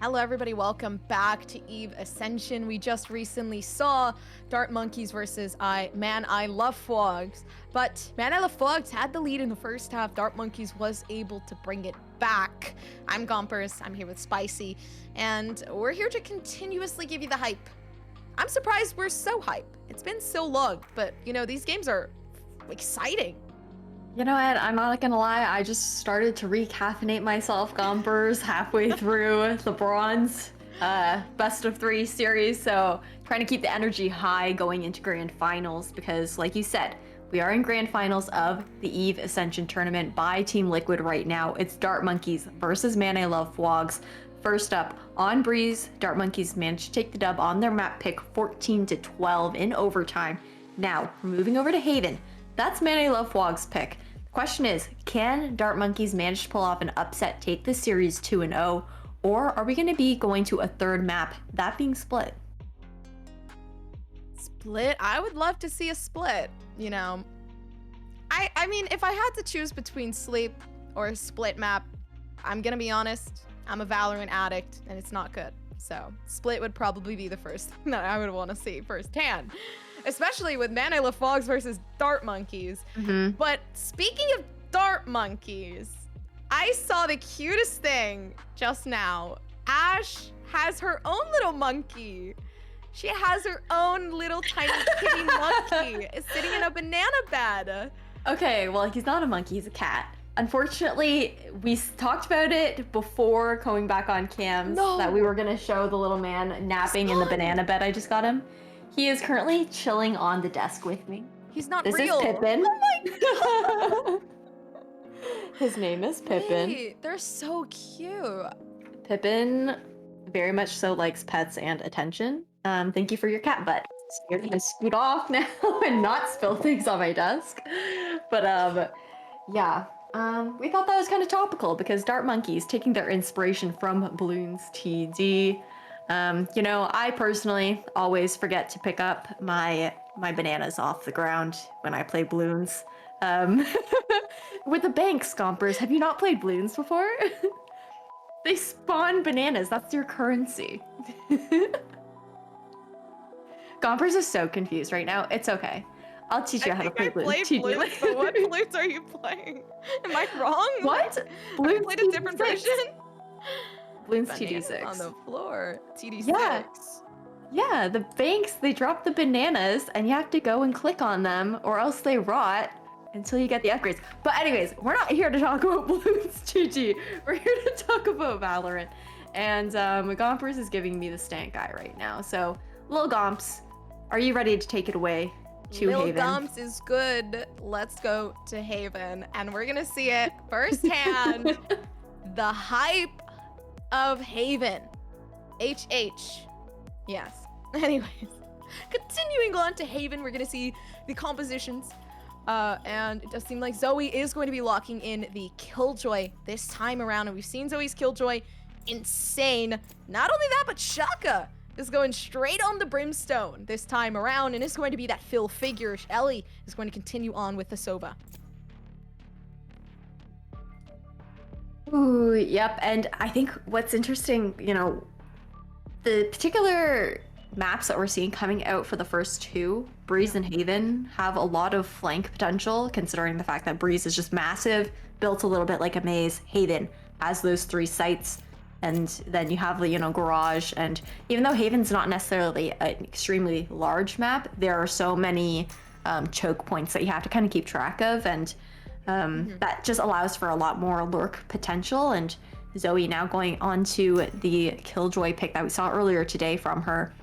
Hello everybody, welcome back to EVE Ascension. We just recently saw Dart Monkeys versus Man I Love FWOGS, but Man I Love FWOGS had the lead in the first half. Dart Monkeys was able to bring it back. I'm Gompers, I'm here with Spicy, and we're here to continuously give you the hype. I'm surprised we're so hype. It's been so long, but you know, these games are exciting. You know what? I'm not gonna lie. I just started to recaffeinate myself, Gompers, halfway through the bronze best of 3 series. So trying to keep the energy high going into grand finals because, like you said, we are in grand finals of the EVE Ascension tournament by Team Liquid right now. It's Dart Monkeys versus Man I Love FWOGS. First up, on Breeze, Dart Monkeys managed to take the dub on their map pick 14-12 in overtime. Now, we're moving over to Haven. That's Man I Love FWOG's pick. Question is, can Dart Monkeys manage to pull off an upset, take the series 2-0, or are we going to be going to a third map, that being split? Split? I would love to see a split, you know. I mean, if I had to choose between sleep or a split map, I'm gonna be honest, I'm a Valorant addict and it's not good. So split would probably be the first thing that I would want to see firsthand. Especially with Man I Love FWOGS versus Dart Monkeys. But speaking of Dart Monkeys, I saw the cutest thing just now. Ash has her own little monkey. She has her own little tiny kitty monkey sitting in a banana bed. Okay, well, he's not a monkey, he's a cat. Unfortunately, we talked about it before going back on cams that we were gonna show the little man napping in the banana bed I just got him. He is currently chilling on the desk with me. He's not This real. is Pippin. Oh my His name is Pippin. Wait, they're so cute. Pippin very much so likes pets and attention. Thank you for your cat butt. So you're gonna scoot off now and not spill things on my desk. But yeah. We thought that was kind of topical because Dart Monkeys taking their inspiration from Bloons TD. You know, I personally always forget to pick up my bananas off the ground when I play Bloons. With the banks, Gompers, have you not played Bloons before? They spawn bananas, that's your currency. Gompers is so confused right now. It's okay. I'll teach you how to play Bloons TD. But what Bloons are you playing? Am I wrong? What? Bloons have you played a different version? Bloons Bananas TD6. on the floor. TD6. Yeah. Yeah, the banks, they drop the bananas and you have to go and click on them or else they rot until you get the upgrades. But anyways, we're not here to talk about Bloons TD. We're here to talk about Valorant. And Gompers is giving me the stank eye right now. So, Lil Gomps, are you ready to take it away to Lil Haven? Gomps is good. Let's go to Haven. And we're gonna see it firsthand. The hype of Haven. HH. Yes. Anyways, continuing on to Haven, we're gonna see the compositions. And it does seem like Zoe is going to be locking in the Killjoy this time around. And we've seen Zoe's Killjoy. Insane. Not only that, but Shaka is going straight on the Brimstone this time around. And it's going to be that fill figure. Ellie is going to continue on with the Sova. Ooh, yep. And I think what's interesting, you know, the particular maps that we're seeing coming out for the first two, Breeze and Haven, have a lot of flank potential, considering the fact that Breeze is just massive, built a little bit like a maze. Haven has those 3 sites, and then you have the, you know, Garage. And even though Haven's not necessarily an extremely large map, there are so many choke points that you have to kind of keep track of, and that just allows for a lot more lurk potential. And Zoe now going on to the Killjoy pick that we saw earlier today from her,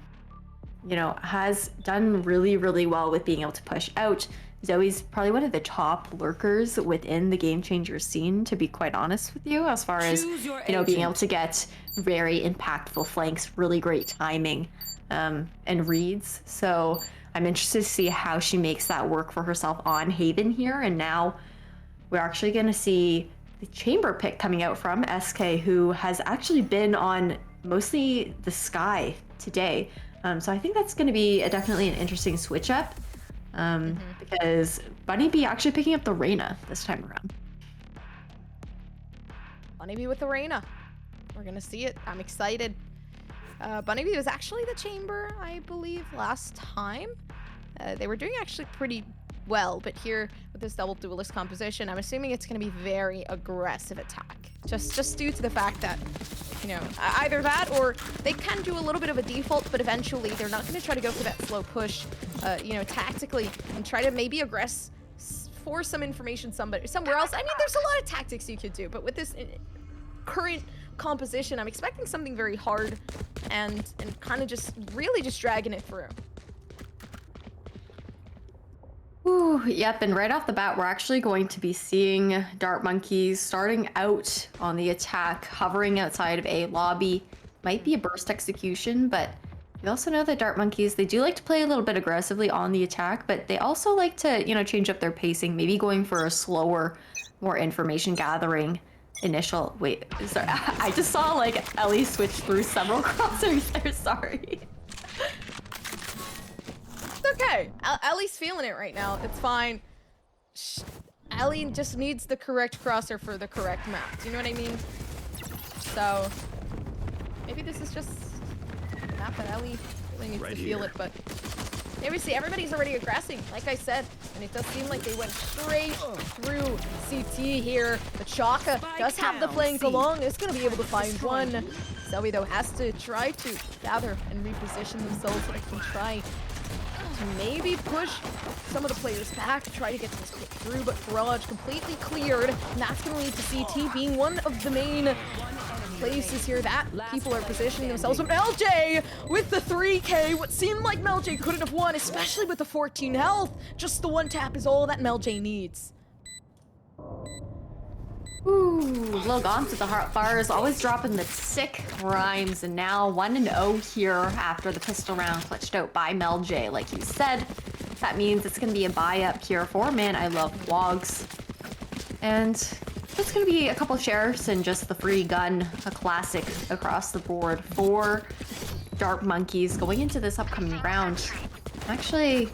you know, has done really, really well with being able to push out. Zoe's probably one of the top lurkers within the Game Changer scene, to be quite honest with you, as far as, you know, being able to get very impactful flanks, really great timing, and reads. So I'm interested to see how she makes that work for herself on Haven here. And now we're actually going to see the Chamber pick coming out from SK, who has actually been on mostly the Sky today. So I think that's going to be definitely an interesting switch up, because Bunny B actually picking up the Reyna this time around. Bunny B with the Reyna. We're gonna see it. I'm excited. Bunnybee was actually the chamber, I believe, last time. They were doing actually pretty well, but here with this double duelist composition, I'm assuming it's gonna be very aggressive attack. Just due to the fact that, you know, either that or they can do a little bit of a default, but eventually they're not gonna try to go for that slow push, you know, tactically, and try to maybe aggress for some information somewhere else. I mean, there's a lot of tactics you could do, but with this current composition, I'm expecting something very hard and kind of just really just dragging it through. Ooh, yep, and right off the bat, we're actually going to be seeing Dart Monkeys starting out on the attack, hovering outside of a lobby. Might be a burst execution, but we also know that Dart Monkeys, they do like to play a little bit aggressively on the attack, but they also like to, you know, change up their pacing, maybe going for a slower, more information gathering initial. Wait, sorry, I just saw like Ellie switch through several crossers there, sorry. It's okay. Ellie's feeling it right now. It's fine. Ellie just needs the correct crosser for the correct map. Do you know what I mean? So maybe this is just a map that Ellie really needs to feel it, but here we see everybody's already aggressing, like I said, and it does seem like they went straight through CT here. But Shaka does have the flank along. It's going to be able to find one. Zoe, though, has to try to gather and reposition themselves so they can try to maybe push some of the players back, try to get this kick through, but Garage completely cleared, and that's going to lead to CT being one of the main places here that people are positioning themselves. But LJ with the 3K, what seemed like MelJ couldn't have won, especially with the 14 health. Just the one tap is all that MelJ needs. Ooh, Lil Gaunt with the heart fires, always dropping the sick rhymes, and now 1-0 here after the pistol round clutched out by MelJ, like you said. That means it's gonna be a buy-up here for Man I Love FWOGS. And it's gonna be a couple shares and just the free gun, a classic across the board for Dart Monkeys going into this upcoming round. I'm actually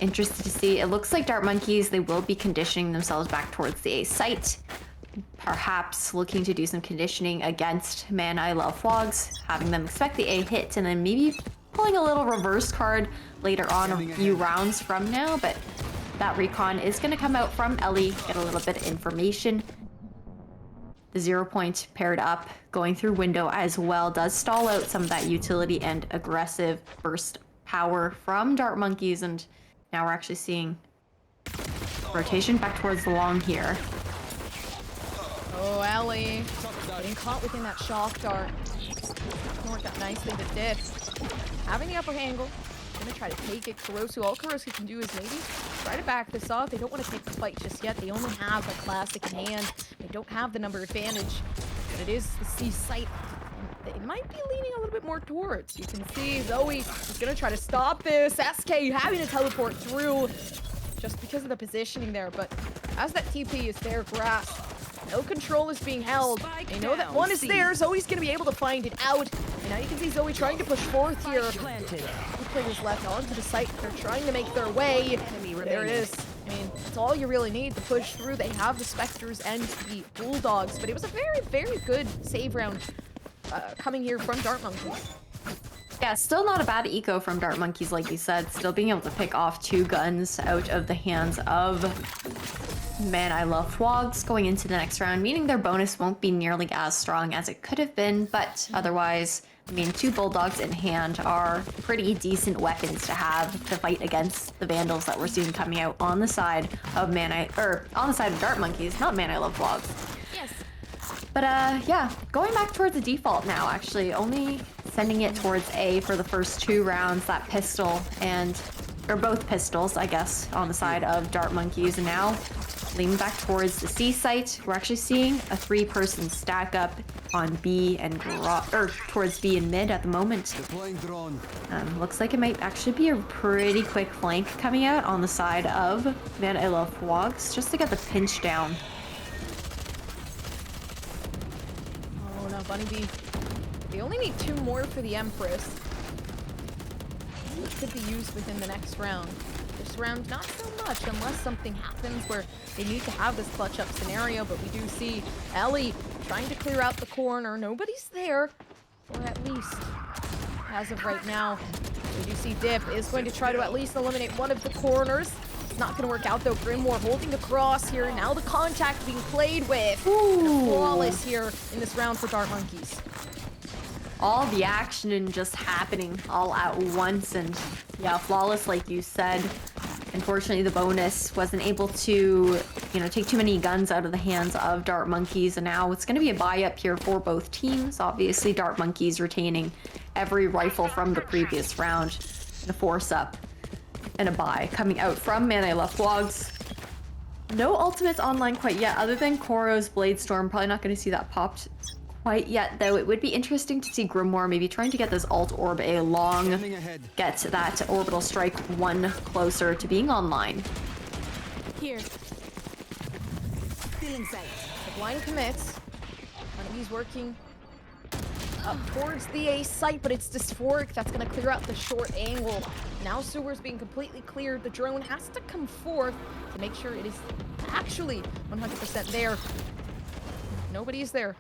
interested to see. It looks like Dart Monkeys, they will be conditioning themselves back towards the A site. Perhaps looking to do some conditioning against Man I Love FWOGS, having them expect the A hit and then maybe pulling a little reverse card later on a few rounds from now, but that recon is going to come out from Ellie, get a little bit of information. The 0 point paired up, going through window as well, does stall out some of that utility and aggressive burst power from Dart Monkeys, and now we're actually seeing rotation back towards the long here. Oh, Ellie getting caught within that shock dart. Worked out nicely, but did. Having the upper angle, gonna try to take it. Kurosu, all Kurosu can do is maybe try to back this off. They don't want to take the fight just yet. They only have a classic in hand. They don't have the number advantage, but it is the C site. They might be leaning a little bit more towards. You can see Zoe is gonna try to stop this. SK having to teleport through just because of the positioning there, but as that TP is there grasped, no control is being held. They know that one is there. Zoe's gonna be able to find it out. And now you can see Zoe trying to push forth here. Two players left onto the site. They're trying to make their way. There it is. I mean, that's all you really need to push through. They have the Spectres and the Bulldogs, but it was a very, very good save round coming here from Dart Monkeys. Yeah, still not a bad eco from Dart Monkeys, like you said. Still being able to pick off 2 guns out of the hands of Man I Love FWOGS going into the next round, meaning their bonus won't be nearly as strong as it could have been, but otherwise, I mean, 2 Bulldogs in hand are pretty decent weapons to have to fight against the Vandals that we're seeing coming out on the side of on the side of Dart Monkeys, not Man I Love FWOGS. Yes. But yeah, going back towards the default now, actually, only sending it towards A for the first 2 rounds, that pistol or both pistols, I guess, on the side of Dart Monkeys, and now leaning back towards the C site. We're actually seeing a 3-person stack up on B and towards B and mid at the moment. Looks like it might actually be a pretty quick flank coming out on the side of Man I Love FWOGS, just to get the pinch down. Oh no, Bunnybee. They only need 2 more for the Empress, which could be used within the next round. Just this round, not so much, unless something happens where they need to have this clutch up scenario. But we do see Ellie trying to clear out the corner. Nobody's there, or at least as of right now. We do see Dip is going to try to at least eliminate one of the corners. It's not going to work out though. Grimoire holding the cross here. Now the contact being played with. And flawless here in this round for Dart Monkeys. All the action and just happening all at once, and yeah, flawless like you said. Unfortunately, the bonus wasn't able to, take too many guns out of the hands of Dart Monkeys, and now it's going to be a buy-up here for both teams. Obviously, Dart Monkeys retaining every rifle from the previous round, and a force-up and a buy coming out from Man I Love FWOGS. No ultimates online quite yet, other than Koro's Blade Storm. Probably not going to see that popped quite yet, though. It would be interesting to see Grimoire maybe trying to get this alt orb along, get that orbital strike one closer to being online. Here. Feeling sight. The blind commits. He's working up towards the A site, but it's Dysphoric that's going to clear out the short angle. Now sewer's being completely cleared. The drone has to come forth to make sure it is actually 100% there. Nobody is there.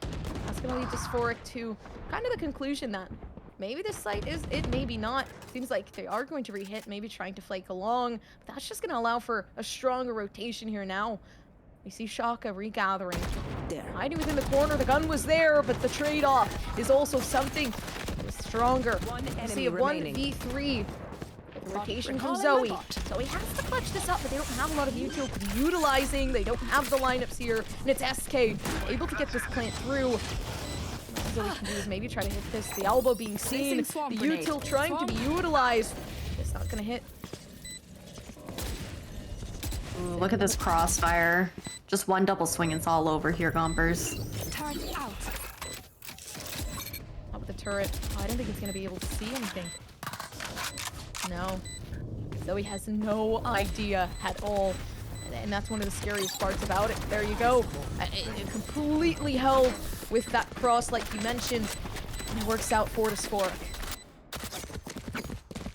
That's going to lead Dysphoric to kind of the conclusion that maybe this site is it, maybe not. Seems like they are going to re-hit, maybe trying to flake along. But that's just going to allow for a stronger rotation here now. We see Shaka regathering. Hiding within the corner, the gun was there, but the trade-off is also something that is stronger. We see a 1v3. The rotation from Zoe. Zoe has to clutch this up, but they don't have a lot of util to be utilizing. They don't have the lineups here, and it's SK able to get this plant through. What Zoe can do is maybe try to hit this. The elbow being seen, the util trying to be utilized. It's not gonna hit. Ooh, look at this crossfire. Just one double swing and it's all over here, Gompers. Turret out. Up with the turret. Oh, I don't think it's gonna be able to see anything. No. Zoe has no idea at all. And that's one of the scariest parts about it. There you go. It completely held with that cross like you mentioned. And it works out for Dysphoric.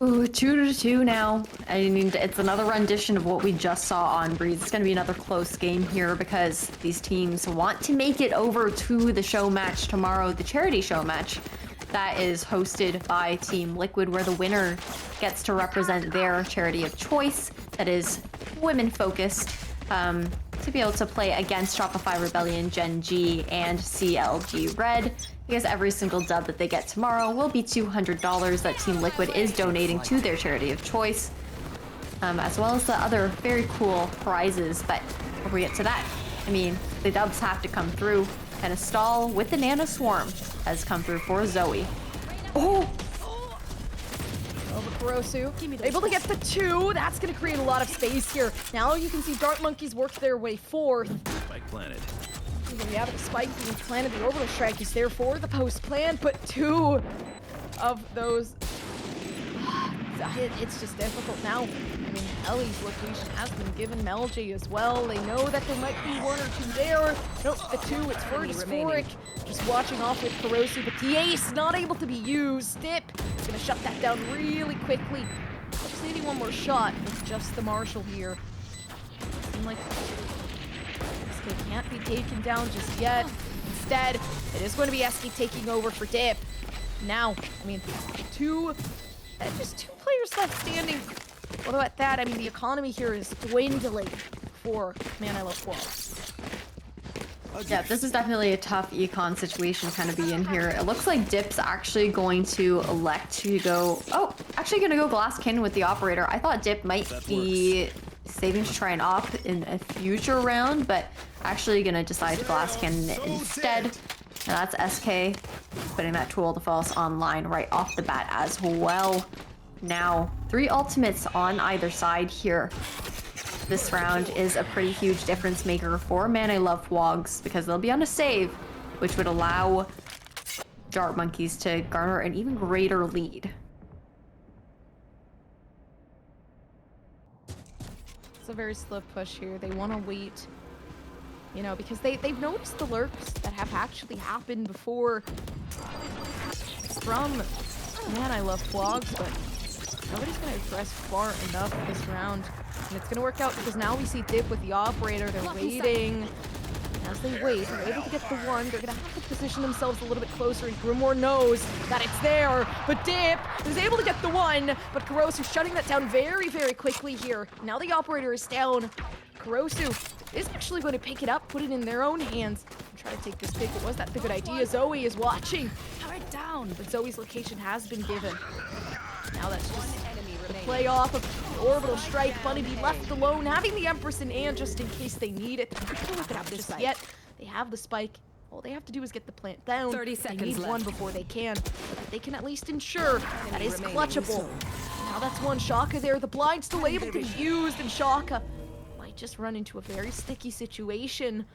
Ooh, 2-2 now. I mean, it's another rendition of what we just saw on Breeze. It's going to be another close game here because these teams want to make it over to the show match tomorrow, the charity show match that is hosted by Team Liquid, where the winner gets to represent their charity of choice that is women-focused, to be able to play against Shopify Rebellion, Gen G, and CLG Red. Because every single dub that they get tomorrow will be $200 that Team Liquid is donating to their charity of choice, as well as the other very cool prizes. But before we get to that, I mean, the dubs have to come through, and a stall with the Nano Swarm has come through for Zoe. Oh! Over Kurosu, able to get the 2. That's going to create a lot of space here. Now you can see Dart Monkeys work their way forth. Spike planted. We have the spike being planted. The orbital strike is there for the post plan, but 2 of those. It's just difficult now. I mean, Ellie's location has been given Melji as well. They know that there might be 1 or 2 there. Nope, the 2, it's for Dysphoric. Just watching off with Kurosu, but the ace not able to be used. Dip is gonna shut that down really quickly. Just needing one more shot with just the Marshal here. Seems like SK can't be taken down just yet. Instead, it is going to be SK taking over for Dip. Now, I mean, just 2 players left standing. What about that? I mean, the economy here is dwindling for Man I Love FWOGS. Yeah, this is definitely a tough econ situation kind of be in here. It looks like Dip's actually going to elect to go... Oh, actually going to go Glass Cannon with the Operator. I thought Dip might be saving to try and op in a future round, but actually going to decide to Glass Cannon instead. And that's SK putting that Tool de False online right off the bat as well. Now, 3 ultimates on either side here. This round is a pretty huge difference maker for Man I Love FWOGS because they'll be on a save, which would allow Dart Monkeys to garner an even greater lead. It's a very slow push here. They want to wait, you know, because they've noticed the lurks that have actually happened before from Man I Love FWOGS, but Nobody's gonna aggress far enough this round. And it's gonna work out because now we see Dip with the operator. They're waiting. As they wait, they're able to get the one. They're gonna have to position themselves a little bit closer, and Grimoire knows that it's there. But Dip is able to get the one, but Kurosu shutting that down very, very quickly here. Now the operator is down. Kurosu is actually going to pick it up, put it in their own hands, and try to take this pick. But was that the good idea? Zoe is watching. Power it down. But Zoe's location has been given. Now that's just the play off of the orbital strike. Bunny Bee left alone, having the Empress in hand just in case they need it. They're not gonna whip it up just yet. They have the spike. All they have to do is get the plant down. 30 They seconds need left. one before they can. But they can at least ensure that is clutchable. Now that's one. Shaka there. The blind still able to be used, and Shaka might just run into a very sticky situation.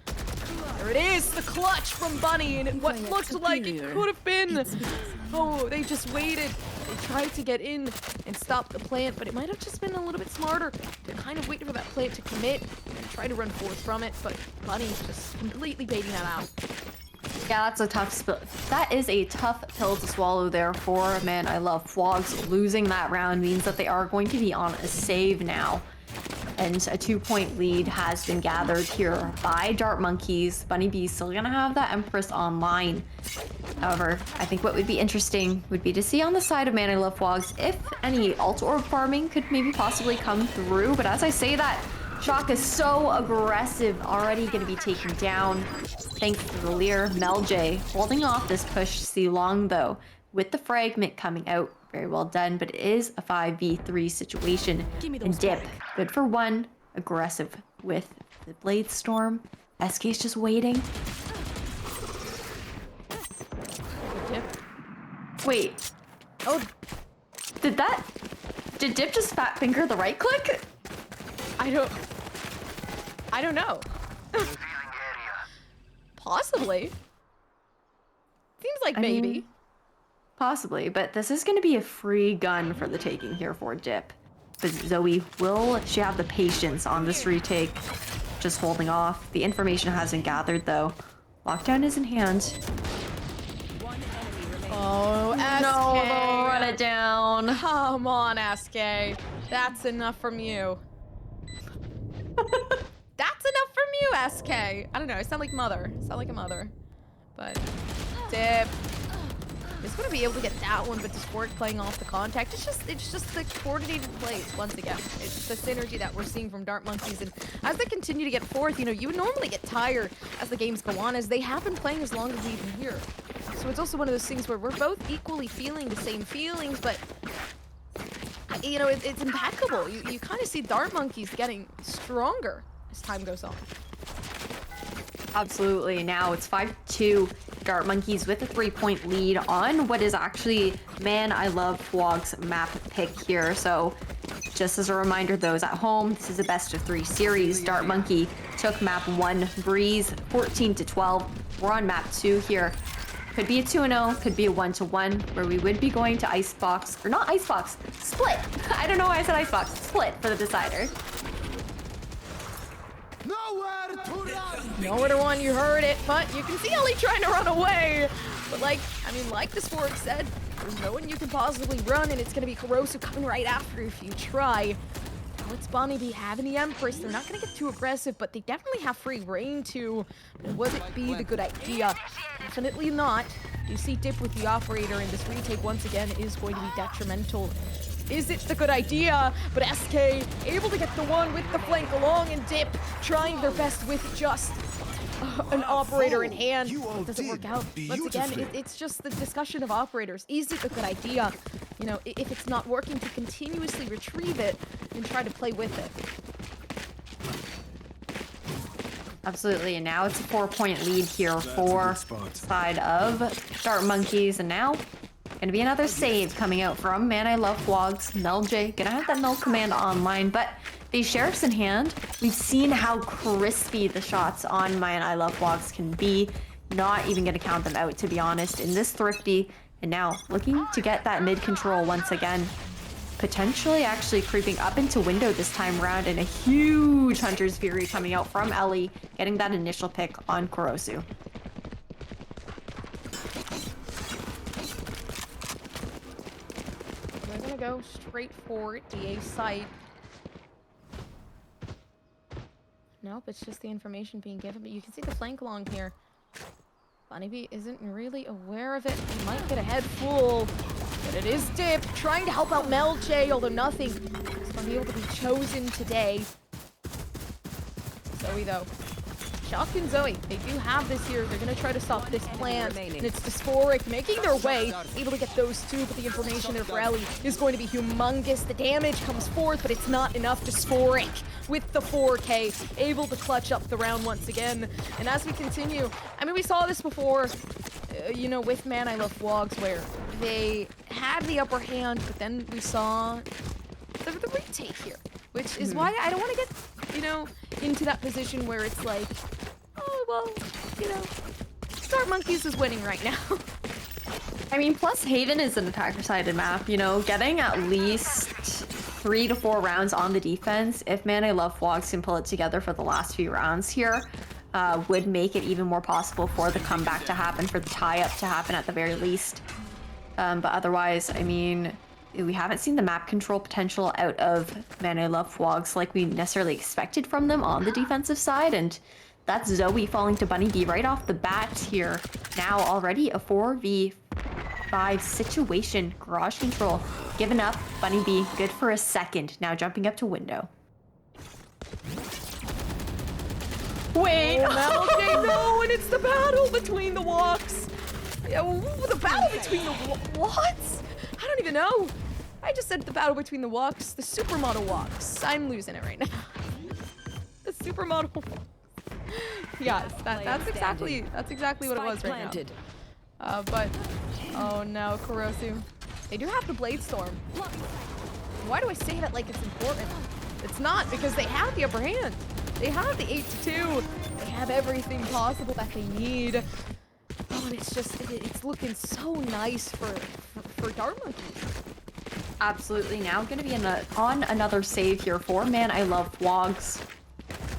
There it is, the clutch from Bunny, and what looked like it could have been. Oh, they just waited. They tried to get in and stop the plant, but it might have just been a little bit smarter to kind of wait for that plant to commit and try to run forth from it, but Bunny just completely baiting that out. Yeah, that's a tough spill. That is a tough pill to swallow there for Man I Love FWOGS. Losing that round means that they are going to be on a save now. And a 2-point lead has been gathered here by Dart Monkeys. Bunny Bee still gonna have that Empress online. However, I think what would be interesting would be to see on the side of Man I Love FWOGS if any alt orb farming could maybe possibly come through. But as I say that, Shock is so aggressive, already gonna be taken down. Thanks to the Lear. Melj holding off this push. See Long though, with the fragment coming out. Very well done, but it is a 5v3 situation. And Dip, good for one. Aggressive with the Blade Storm. SK's just waiting. Dip. Wait, Oh, did Dip just fat finger the right click? I don't know. Possibly. Seems like I maybe. mean, possibly, but this is going to be a free gun for the taking here for Dip. But Zoe, will she have the patience on this retake? Just holding off. The information hasn't gathered though. Lockdown is in hand. Oh, SK. No, they'll run it down. Come on, SK. That's enough from you. That's enough from you, SK. I don't know. I sound like mother. I sound like a mother. But Dip is going to be able to get that one, but just work playing off the contact. It's just the coordinated plays once again. It's the synergy that we're seeing from Dart Monkeys, and as they continue to get forth, you know, you would normally get tired as the games go on, as they have been playing as long as we've been here. So it's also one of those things where we're both equally feeling the same feelings, but you know, it's impeccable. You kind of see Dart Monkeys getting stronger as time goes on. Absolutely. Now it's 5-2. Dart Monkeys with a 3-point lead on what is actually Man I Love FWOGS map pick here. So just as a reminder, those at home, this is a best of 3 series. Dart Monkey took map 1 Breeze 14-12. We're on map 2 here. Could be a 2-0, could be a 1-1, where we would be going to Icebox, or not Icebox, Split. I don't know why I said Icebox. Split for the decider. Nowhere to run, you heard it, but you can see Ellie trying to run away. But like this Fork said, there's no one you can possibly run, and it's gonna be Kurosu coming right after if you try. What's Bunny Bee having the Empress? They're not gonna get too aggressive, but they definitely have free reign to. Would it be the good idea? Definitely not. You see Dip with the operator, and this retake once again is going to be detrimental. Is it the good idea? But SK able to get the one with the flank along, and Dip trying their best with just an operator in hand. It doesn't work out. Once again, it's just the discussion of operators. Is it a good idea? You know, if it's not working, to continuously retrieve it and try to play with it. Absolutely, and now it's a 4-point lead here for side of Dart Monkeys, and now gonna be another save coming out from Man I Love FWOGS. Melj gonna have that null command online, but these sheriffs in hand, we've seen how crispy the shots on Man I Love FWOGS can be. Not even gonna count them out, to be honest, in this Thrifty. And now looking to get that mid control once again. Potentially actually creeping up into window this time around, and a huge Hunter's Fury coming out from Ellie, getting that initial pick on Kurosu. They're gonna go straight for the A site. Nope, it's just the information being given, but you can see the flank along here. Bunnybee isn't really aware of it. He might get a head full, but it is Dip trying to help out Mel J, although nothing is going to be able to be chosen today. Zoe, though. Shock and Zoe, they do have this here. They're going to try to stop this plan. And it's Dysphoric making their way, able to get those two, but the information there for Ellie is going to be humongous. The damage comes forth, but it's not enough. Dysphoric with the 4K, able to clutch up the round once again. And as we continue, I mean, we saw this before, you know, with Man I Love FWOGS, where they had the upper hand, but then we saw the retake here, which is why I don't want to get, you know, into that position where it's like, oh, well, you know, Dark Monkeys is winning right now. I mean, plus Haven is an attacker-sided map, you know, getting at least 3 to 4 rounds on the defense, if Man I Love FWOGS can pull it together for the last few rounds here, would make it even more possible for the comeback to happen, for the tie-up to happen at the very least. But otherwise, I mean, we haven't seen the map control potential out of Man I Love FWOGS like we necessarily expected from them on the defensive side, and that's Zoe falling to Bunnybee right off the bat here. Now already a 4v5 situation. Garage control given up. Bunnybee good for a second. Now jumping up to window. Wait! Oh, Mel J, no, and it's the battle between the walks. Yeah, ooh, the battle between the what? I don't even know. I just said the battle between the walks, the supermodel walks. I'm losing it right now. The supermodel walks. Yes, that's exactly what it was right now. But oh no, Kurosu. They do have the Blade Storm. Why do I say that like it's important? It's not, because they have the upper hand. They have the 8-2. They have everything possible that they need. Oh, and it's just, it's looking so nice for Dark Monkeys. Absolutely. Now going to be on another save here for Man I Love FWOGS.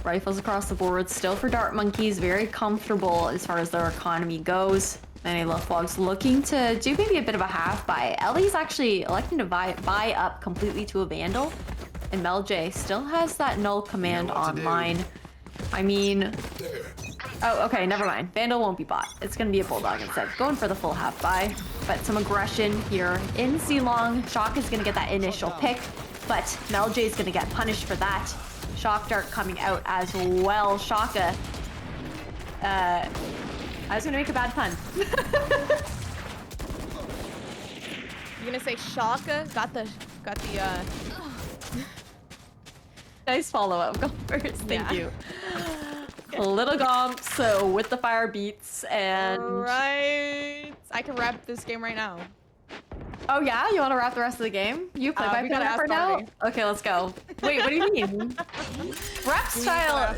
Rifles across the board still for Dark Monkeys. Very comfortable as far as their economy goes. Man I Love FWOGS looking to do maybe a bit of a half buy. Ellie's actually electing to buy up completely to a Vandal. And Mel J still has that null command online. I mean... Oh, okay, never mind. Vandal won't be bought. It's gonna be a Bulldog instead. Going for the full half buy. But some aggression here in C-Long. Shock is gonna get that initial pick, but Mel J is gonna get punished for that. Shock Dart coming out as well. Shaka. I was gonna make a bad pun. You're gonna say Shaka? Got the Nice follow-up. Go first. Thank Yeah. you. A little gomp, so with the fire beats and... Right. I can wrap this game right now. Oh yeah? You want to wrap the rest of the game? You play by we gotta play ask now? Artie. Okay, let's go. Wait, what do you mean? Rap style...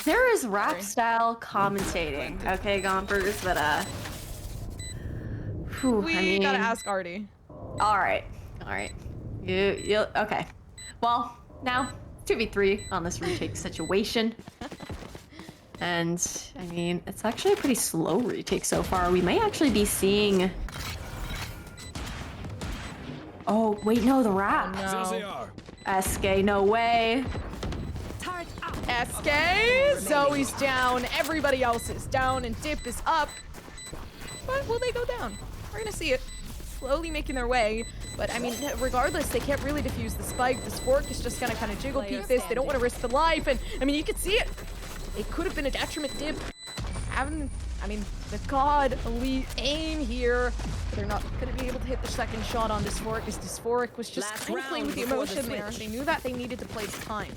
There is rap style commentating. Okay, gompers, but whew, We I mean... gotta ask Artie. Alright. Alright. You... Okay. Well, now, 2v3 on this retake situation. And, I mean, it's actually a pretty slow retake so far. We may actually be seeing... Oh, wait, no, the rap. No. SK, no way. SK, Zoe's down, everybody else is down, and Dip is up. But will they go down? We're gonna see it. Slowly making their way. But I mean, regardless, they can't really defuse the spike. The Spork is just gonna kind of jiggle peek this. They don't want to risk the life, and I mean, you can see it. It could have been a detriment. Dip having, I mean, the god elite aim here. They're not gonna be able to hit the second shot on Dysphoric, because Dysphoric was just kind of playing with the emotion there. They knew that they needed to play the time.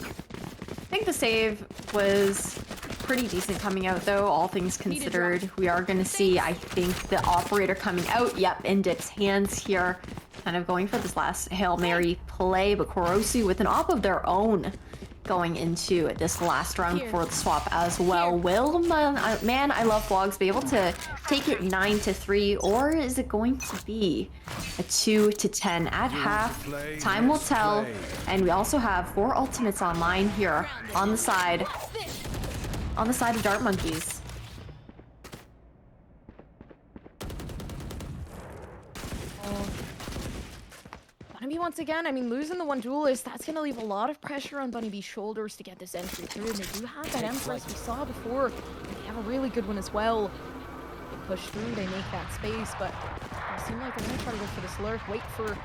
I think the save was pretty decent coming out, though, all things considered. We are going to see, I think, the operator coming out. Yep, in Dip's hands here. Kind of going for this last Hail Mary play, but Kurosu with an op of their own going into this last round for the swap as well. Will Man I Love FWOGS be able to take it 9-3, or is it going to be a 2-10 at half? Time will tell. And we also have 4 ultimates online here on the side of Dark Monkeys. Maybe once again, I mean, losing the one duelist, that's going to leave a lot of pressure on Bunny B's shoulders to get this entry through. And they do have that Empress we saw before. And they have a really good one as well. They push through, they make that space, but it seems like they're going to try to go for this lurk, wait for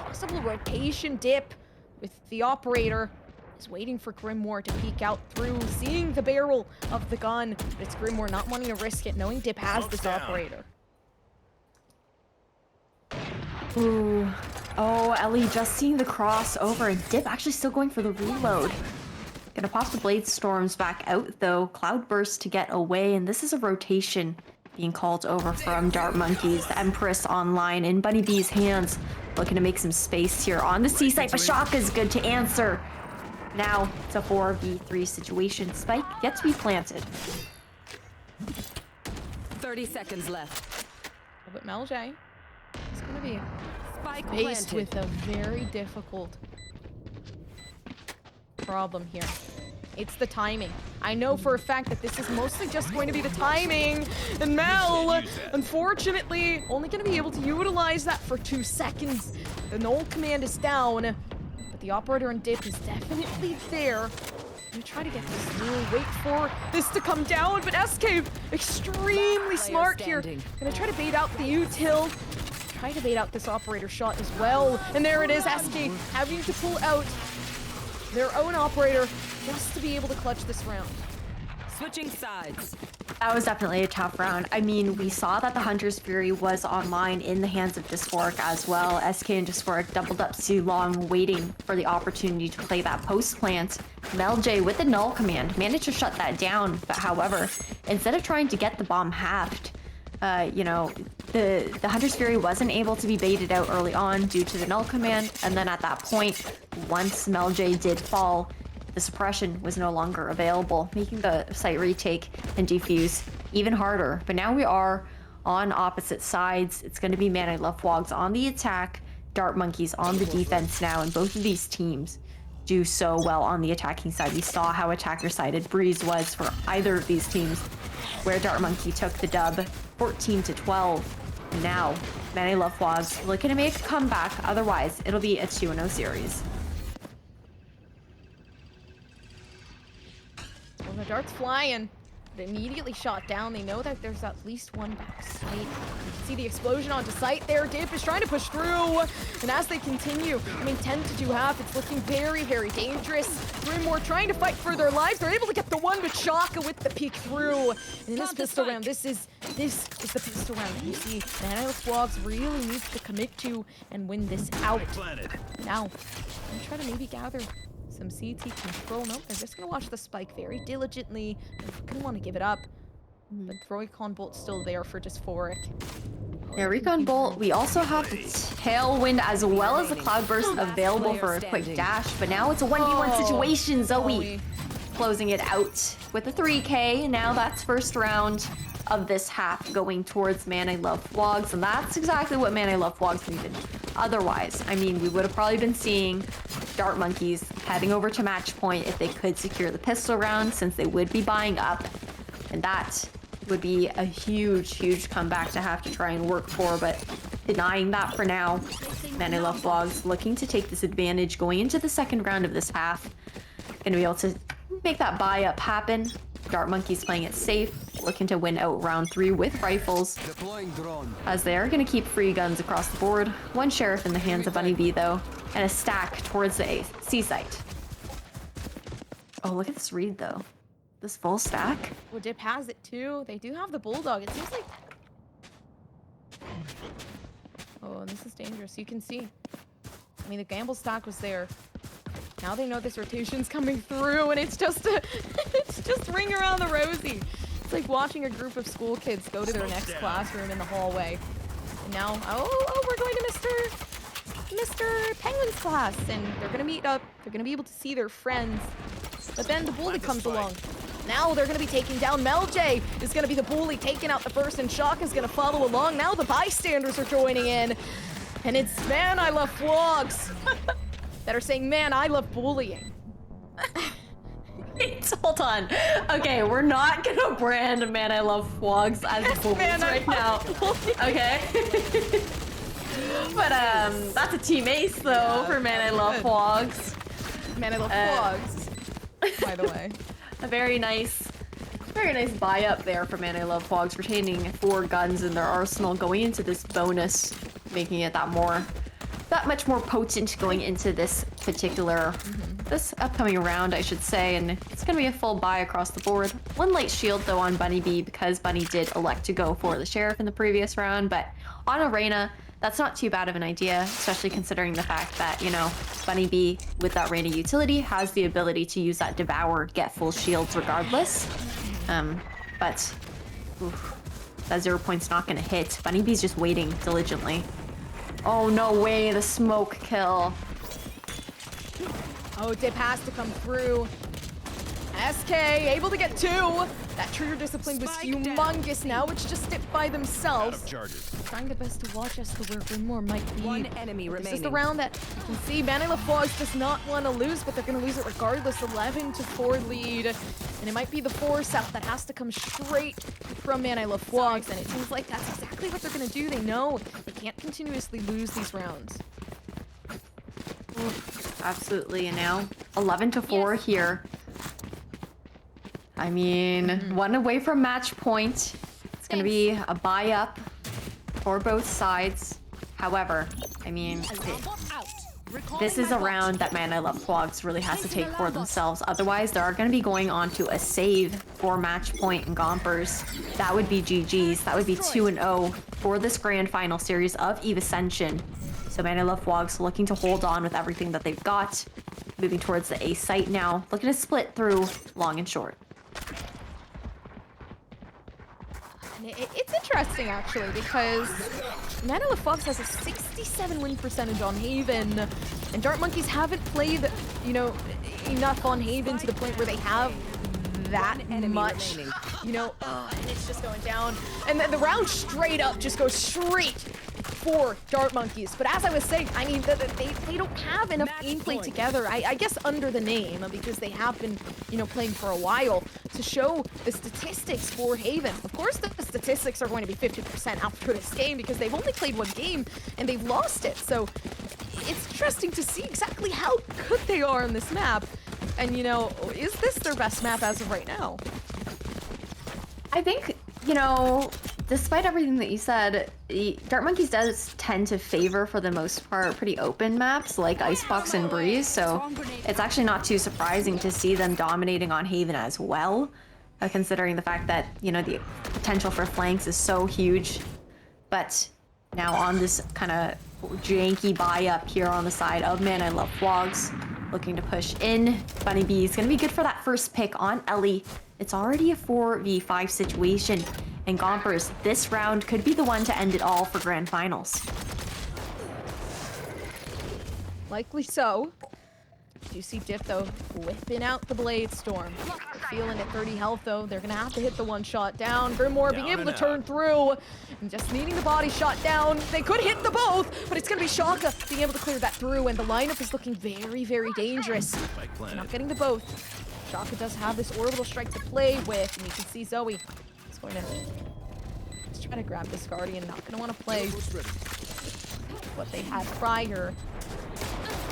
possible rotation dip with the operator. Is waiting for Grimoire to peek out through, seeing the barrel of the gun. But it's Grimoire not wanting to risk it, knowing Dip has this operator. Ooh. Oh, Ellie just seeing the crossover and Dip actually still going for the reload. Gonna pop the Blade Storms back out though. Cloudburst to get away, and this is a rotation being called over from Dart Monkeys. The Empress online in Bunny B's hands. Looking to make some space here on the C site, but Shaka's good to answer. Now it's a 4v3 situation. Spike yet to be planted. 30 seconds left. But Meljay is going to be Spike faced planted. with a very difficult problem here. It's the timing. I know for a fact that this is mostly just going to be the timing. And Mel, unfortunately, only going to be able to utilize that for 2 seconds. The null command is down. The operator and Dip is definitely there. Gonna try to get this through, wait for this to come down, but SK extremely smart here. Gonna try to bait out the util. Try to bait out this operator shot as well. And there it is, SK having to pull out their own operator just to be able to clutch this round. Switching sides. That was definitely a tough round. I mean, we saw that the Hunter's Fury was online in the hands of Dysphoric as well. SK and Dysphoric doubled up too long, waiting for the opportunity to play that post plant. Meljay with the null command managed to shut that down, but however, instead of trying to get the bomb halved, you know, the Hunter's Fury wasn't able to be baited out early on due to the null command, and then at that point, once Meljay did fall, the suppression was no longer available, making the site retake and defuse even harder. But now we are on opposite sides. It's going to be Man I Love FWOGS on the attack, Dart Monkeys on the defense now, and both of these teams do so well on the attacking side. We saw how attacker-sided Breeze was for either of these teams, where Dart Monkey took the dub 14-12. Now, Man I Love FWOGS looking to make a comeback, otherwise it'll be a 2-0 series. Well, the dart's flying, but immediately shot down. They know that there's at least one back site. You can see the explosion onto site there. Dip is trying to push through. And as they continue, I mean, 10 to 2 half, it's looking very, very dangerous. Grimoire trying to fight for their lives. They're able to get the one, but Shaka with the peek through. And in this pistol round, this is the pistol round that you see Man I Love FWOGS really needs to commit to and win this out. Now, I'm gonna try to maybe gather some CT control. Nope, they're just gonna watch the spike very diligently. They're gonna want to give it up. But the Recon Bolt's still there for Dysphoric. Yeah, Recon Bolt, we also have the Tailwind as well as the Cloudburst available for a quick dash, but now it's a 1v1 situation. Zoe closing it out with a 3K. Now that's first round of this half going towards Man I Love FWOGS, and that's exactly what Man I Love FWOGS needed. Otherwise, I mean, we would have probably been seeing Dart Monkeys heading over to match point if they could secure the pistol round, since they would be buying up, and that would be a huge, huge comeback to have to try and work for, but denying that for now. Man I Love FWOGS looking to take this advantage going into the second round of this half. Gonna be able to make that buy up happen. Dart Monkeys playing it safe, looking to win out round 3 with rifles, as they are going to keep free guns across the board. One sheriff in the hands of Bunny B though, and a stack towards the C site. Oh, look at this read though. This full stack. Well, Dip has it too. They do have the Bulldog. It seems like... Oh, this is dangerous. You can see. I mean, the gamble stack was there. Now they know this rotation's coming through, and it's just it's just ring around the rosy. It's like watching a group of school kids go to their next classroom in the hallway. And now, oh, we're going to Mr. Penguin's class, and they're gonna meet up. They're gonna be able to see their friends. But then the bully comes along. Now they're gonna be taking down Meljay. Is gonna be the bully taking out the first, and Shaka's gonna follow along. Now the bystanders are joining in, and it's Man I Love FWOGS that are saying, man, I love bullying. Wait, hold on. Okay, we're not gonna brand Man I Love FWOGS as bullies right now. Okay? But that's a team ace though for Man I Love FWOGS. Man, I love FWOGS, by the way. A very nice buy up there for Man I Love FWOGS, retaining 4 guns in their arsenal going into this bonus, making it that much more potent going into this particular, this upcoming round, I should say, and it's gonna be a full buy across the board. 1 light shield though on Bunny B because Bunny did elect to go for the Sheriff in the previous round, but on Arena, that's not too bad of an idea, especially considering the fact that, you know, Bunny B with that Arena utility has the ability to use that Devour, get full shields regardless. But oof, that 0 point's not gonna hit. Bunny B's just waiting diligently. Oh, no way, the smoke kill. Oh, dip has to come through. SK able to get 2. That trigger discipline was humongous. Now it's just dip by themselves. Trying the best to watch as to where Grimmore might be. 1 enemy This remaining. is the round that you can see Man I Love FWOGS does not want to lose, but they're going to lose it regardless. 11-4 lead. And it might be the force out that has to come straight from Man I Love FWOGS. And it seems like that's exactly what they're going to do. They know they can't continuously lose these rounds. Absolutely, and now 11-4 here. I mean, 1 away from match point. It's gonna be a buy up for both sides. However, I mean, this is a round that Man I Love FWOGS really has to take for themselves. Otherwise, they are going to be going on to a save for match point and Gompers. That would be GG's. That would be 2-0 for this grand final series of EVE Ascension. So Man I Love FWOGS looking to hold on with everything that they've got. Moving towards the A site now. Looking to split through long and short. It's interesting, actually, because Man I Love FWOGS has a 67 win percentage on Haven, and Dart Monkeys haven't played, you know, enough on Haven to the point where they have that much, you know, and it's just going down. And then the round straight up just goes straight for Dart Monkeys. But as I was saying, I mean, they don't have enough gameplay together, I guess under the name, because they have been, you know, playing for a while, to show the statistics for Haven. Of course, the statistics are going to be 50% after this game because they've only played 1 game and they've lost it. So it's interesting to see exactly how good they are on this map. And, you know, is this their best map as of right now? I think, you know, despite everything that you said, Dart Monkeys does tend to favor, for the most part, pretty open maps like Icebox and Breeze, so it's actually not too surprising to see them dominating on Haven as well, considering the fact that, you know, the potential for flanks is so huge. But now on this kind of janky buy up here on the side of Man I Love FWOGS, looking to push in. Bunny B is going to be good for that first pick on Ellie. It's already a 4v5 situation, and Gompers, this round could be the one to end it all for Grand Finals. Likely so. You see Diff, though, whipping out the Blade Storm. Feeling at 30 health, though. They're going to have to hit the 1 shot down. Grimoire being able to turn through. And just needing the body shot down. They could hit the both, but it's going to be Shaka being able to clear that through. And the lineup is looking very, very dangerous. They're not getting the both. Shaka does have this orbital strike to play with. And you can see Zoe is going to just try to grab this Guardian. Not going to want to play what they had prior.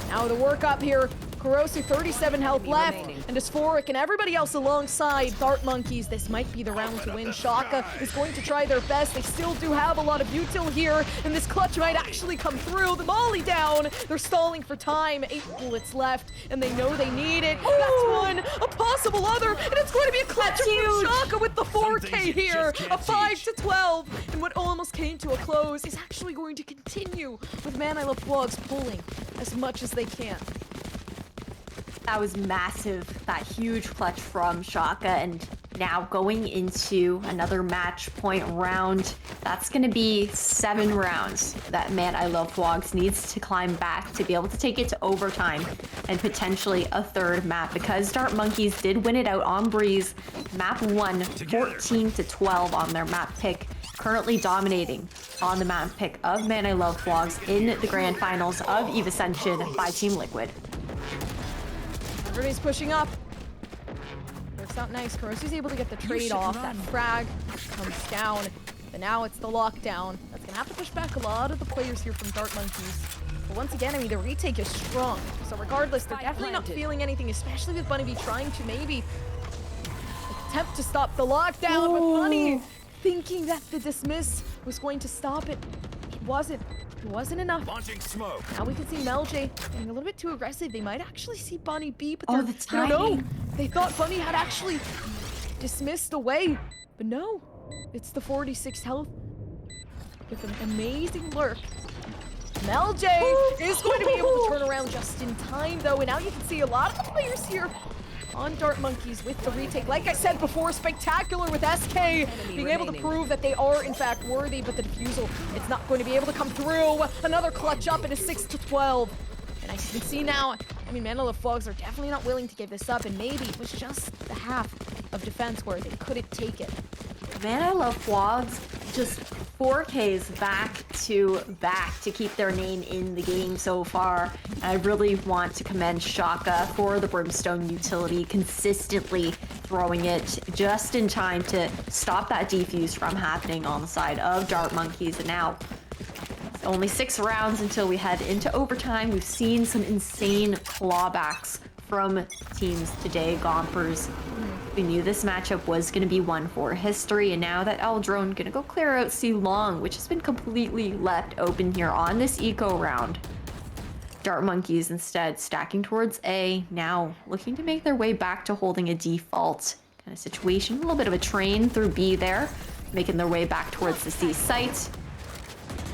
Now the work up here. Kurosu, 37 health left, and Dysphoric and everybody else alongside Dart Monkeys. This might be the round to win. Shaka is going to try their best. They still do have a lot of util here, and this clutch might actually come through. The molly down. They're stalling for time. 8 bullets left, and they know they need it. That's one. A possible other, and it's going to be a clutch from Shaka with the 4K here. A 5-12, and what almost came to a close is actually going to continue with Man I Love FWOGS pulling as much as they can. That was massive, that huge clutch from Shaka, and now going into another match point round. That's going to be 7 rounds that Man I Love FWOGS needs to climb back to be able to take it to overtime and potentially a 3rd map, because Dart Monkeys did win it out on Breeze. Map 1, 14-12 on their map pick, currently dominating on the map pick of Man I Love FWOGS in the grand finals of EVE Ascension by Team Liquid. Everybody's pushing up. Works out nice. Kurosi's able to get the trade off. That frag comes down. But now it's the lockdown. That's gonna have to push back a lot of the players here from Dark Monkeys. But once again, I mean, the retake is strong. So regardless, they're definitely not feeling anything, especially with Bunny B trying to maybe attempt to stop the lockdown. But Bunny thinking that the dismiss was going to stop it. It wasn't. It wasn't enough. Launching smoke. Now we can see Meljay getting a little bit too aggressive. They might actually see Bunny B, but Oh, they the don't know. timing. They thought Bunny had actually dismissed away, but no. It's the 46 health with an amazing lurk. Meljay is going to be able to turn around just in time, though, and now you can see a lot of the players here on Dart Monkeys with the retake. Like I said before, spectacular with SK being able to prove that they are in fact worthy, but the defusal, it's not going to be able to come through. Another clutch up and a 6-12. And I can see now, I mean, FWOGS are definitely not willing to give this up, and maybe it was just the half of defense where they couldn't take it. Man, I love FWOGS. Just 4Ks back to keep their name in the game so far. And I really want to commend Shaka for the Brimstone utility, consistently throwing it just in time to stop that defuse from happening on the side of Dart Monkeys. And now, only 6 rounds until we head into overtime. We've seen some insane clawbacks from teams today, Gompers. We knew this matchup was going to be one for history, and now that Eldrone going to go clear out C Long, which has been completely left open here on this eco round. Dart Monkeys instead stacking towards A, now looking to make their way back to holding a default kind of situation. A little bit of a train through B there, making their way back towards the C site.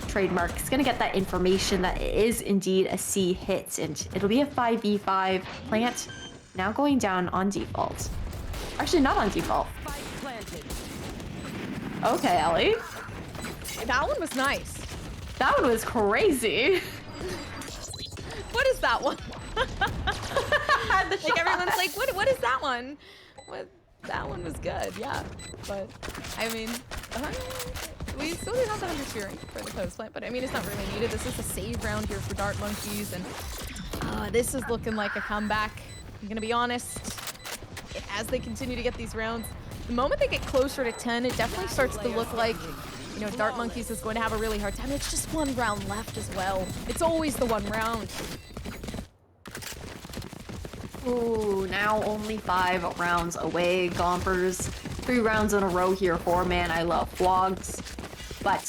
Trademark is going to get that information that it is indeed a C hit, and it'll be a 5v5 plant now going down on default. Actually, not on default. Okay, Ellie. That one was nice. That one was crazy. What is that one? Like everyone's like, what is that one? What? That one was good, yeah. But I mean, we still do have the Hunter Spearing for the post plant, but I mean, it's not really needed. This is a save round here for Dart Monkeys, and this is looking like a comeback. I'm gonna be honest. As they continue to get these rounds, the moment they get closer to 10, it definitely starts to look like, you know, Dart Monkeys is going to have a really hard time. It's just one round left as well. It's always the one round. Ooh, now only 5 rounds away, Gompers. 3 rounds in a row here for Man I Love FWOGS. But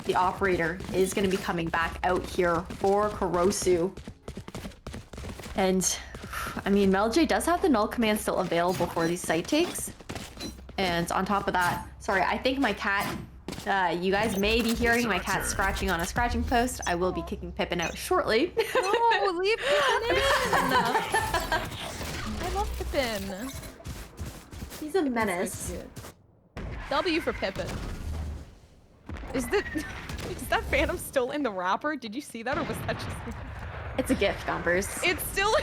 the operator is going to be coming back out here for Kurosu. And I mean, Meljay does have the null command still available for these site takes. And on top of that, sorry, I think my cat, you guys may be hearing my cat scratching on a scratching post. I will be kicking Pippin out shortly. No, leave Pippin in! I love Pippin. He's a menace. W for Pippin. Is that Phantom still in the wrapper? Did you see that, or was that just me? It's a gift, Gompers. It's still...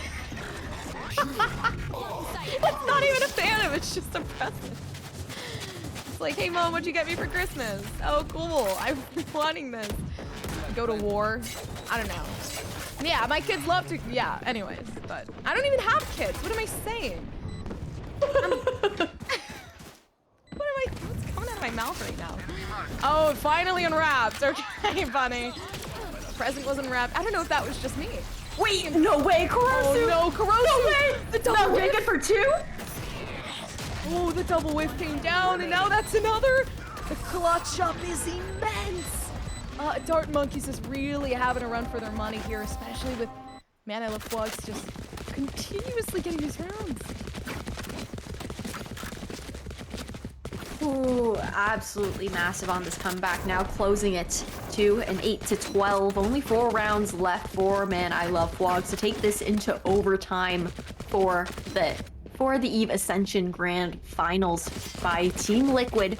It's not even a Phantom, it's just a present. It's like, hey mom, what'd you get me for Christmas? Oh, cool, I've been wanting this. Go to war? I don't know. Yeah, my kids love to, yeah, anyways, but I don't even have kids. What am I saying? What's coming out of my mouth right now? Oh, it finally unwrapped. Okay, Bunny. The present wasn't wrapped. I don't know if that was just me. Wait, no way, Kurosu! Oh no, Kurosu! No way! The double Make whiff! it for 2? Oh, the double whiff came down, and now that's another! The clutch up is immense! Dart Monkeys is really having a run for their money here, especially with Man I Love FWOGS just continuously getting these rounds. Ooh, absolutely massive on this comeback. Now closing it to an 8-12. Only 4 rounds left for Man I Love FWOGS to take this into overtime for the EVE Ascension Grand Finals by Team Liquid,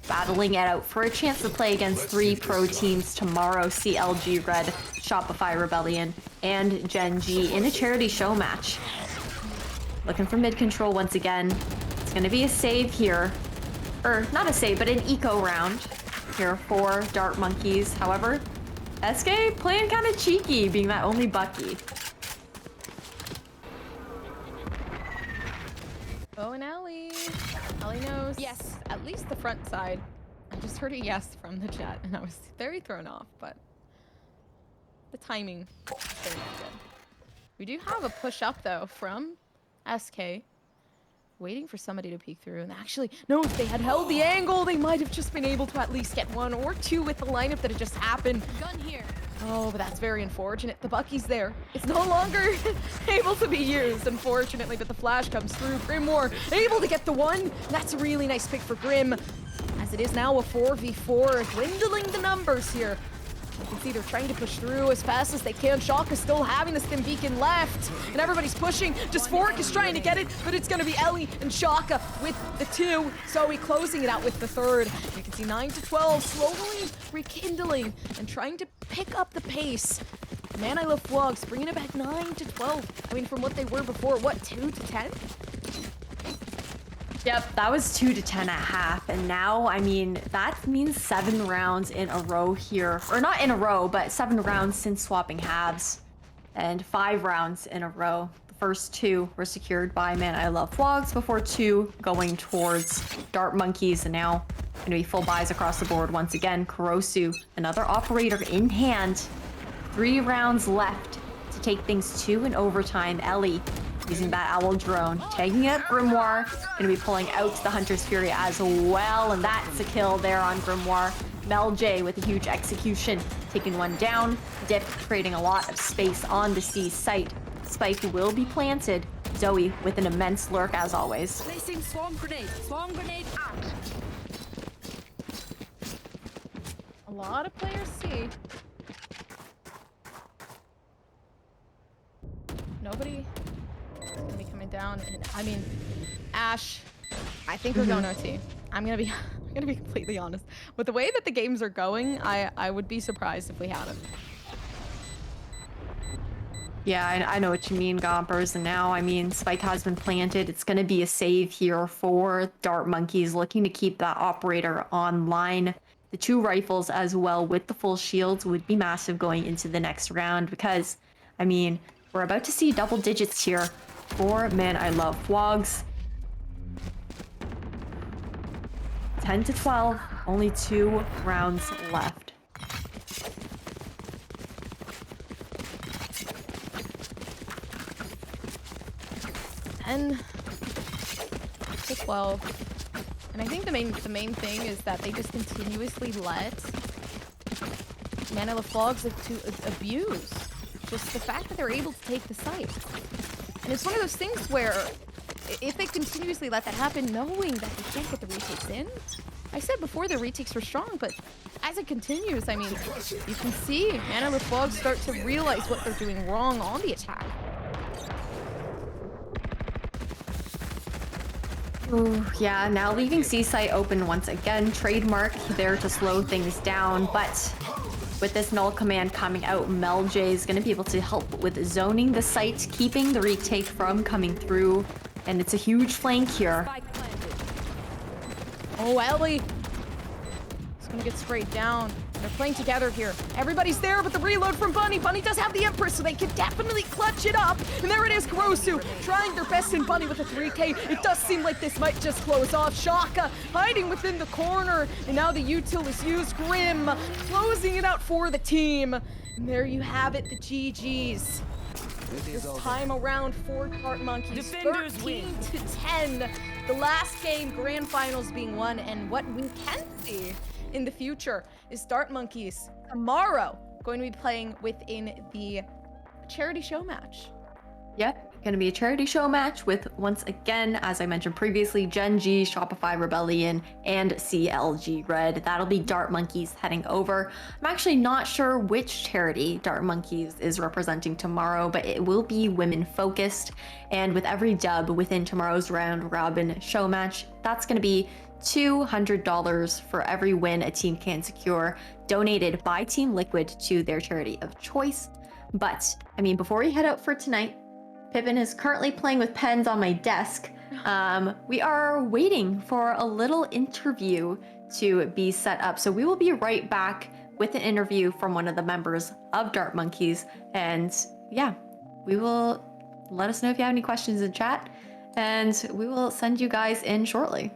battling it out for a chance to play against 3 pro teams tomorrow: CLG Red, Shopify Rebellion, and Gen G in a charity show match. Looking for mid control once again. It's gonna be a save here. Or not a save, but an eco round here for Dart Monkeys. However, SK playing kind of cheeky, being that only Bucky. Oh, and Ellie. Ellie knows. Yes, at least the front side I just heard a yes from the chat, and I was very thrown off, but the timing was very good. We do have a push up, though, from SK. Waiting for somebody to peek through, and actually, no, if they had held the angle, they might have just been able to at least get 1 or 2 with the lineup that had just happened. Gun here. Oh, but that's very unfortunate. The Bucky's there. It's no longer able to be used, unfortunately, but the flash comes through. Grimoire able to get the 1. That's a really nice pick for Grim, as it is now a 4v4, dwindling the numbers here. You can see they're trying to push through as fast as they can. Shock is still having the stim beacon left, and everybody's pushing. Just Fork is trying to get it, but it's going to be Ellie and Shaka with the 2. Zoe closing it out with the 3rd. You can see 9 to 12 slowly rekindling and trying to pick up the pace. Man, I love FWOGS, bringing it back 9 to 12. I mean, from what they were before, what, 2 to 10? Yep, that was 2 to 10 at half, and now, I mean, that means 7 rounds in a row here. Or not in a row, but 7 rounds since swapping halves. And 5 rounds in a row. The first 2 were secured by Man I Love FWOGS before 2 going towards Dart Monkeys, and now gonna be full buys across the board once again. Kurosu, another operator in hand. 3 rounds left to take things to an overtime. Ellie using that owl drone, taking it Grimoire, gonna be pulling out the Hunter's Fury as well, and that's a kill there on Grimoire. Mel J with a huge execution, taking 1 down. Dip creating a lot of space on the C site. Spike will be planted. Zoe with an immense lurk as always. Placing swarm grenade. Swarm grenade out. A lot of players C. Nobody is gonna be coming down, and I mean, Ash, I think we're going OT. I'm gonna be completely honest. With the way that the games are going, I would be surprised if we hadn't. Yeah, I know what you mean, Gompers. And now, I mean, Spike has been planted. It's going to be a save here for Dart Monkeys, looking to keep that operator online. The 2 rifles as well with the full shields would be massive going into the next round because, I mean, we're about to see double digits here for Man I Love FWOGS. 10 to 12, only 2 rounds left. And to 12. And I think the main thing is that they just continuously let Man I Love FWOGS to abuse just the fact that they're able to take the site. And it's one of those things where if they continuously let that happen, knowing that they can't get the retakes in, I said before the retakes were strong, but as it continues, I mean, you can see Man I Love FWOGS start to realize what they're doing wrong on the attack. Ooh, yeah, now leaving C-Site open once again. Trademark there to slow things down, but with this null command coming out, Mel J is going to be able to help with zoning the site, keeping the retake from coming through, and it's a huge flank here. Spike planted. Oh, Ellie! It's gonna get sprayed down. They're playing together here. Everybody's there, but the reload from Bunny. Bunny does have the Empress, so they can definitely clutch it up. And there it is, Kurosu trying their best in Bunny with a 3K. It does seem like this might just close off. Shaka hiding within the corner. And now the util is used. Grim closing it out for the team. And there you have it, the GGs. This time around for Dart Monkeys, Defenders 13 to 10. The last game, grand finals being won, and what we can see in the future is Dart Monkeys tomorrow going to be playing within the charity show match. Yep, gonna be a charity show match with, once again, as I mentioned previously, Gen G, Shopify Rebellion, and CLG Red. That'll be Dart Monkeys heading over. I'm actually not sure which charity Dart Monkeys is representing tomorrow, but it will be women focused. And with every dub within tomorrow's round robin show match, that's gonna be $200 for every win a team can secure, donated by Team Liquid to their charity of choice. But, I mean, before we head out for tonight, Pippin is currently playing with pens on my desk. We are waiting for a little interview to be set up. So we will be right back with an interview from one of the members of Dart Monkeys. And yeah, we will let us know if you have any questions in chat. And we will send you guys in shortly.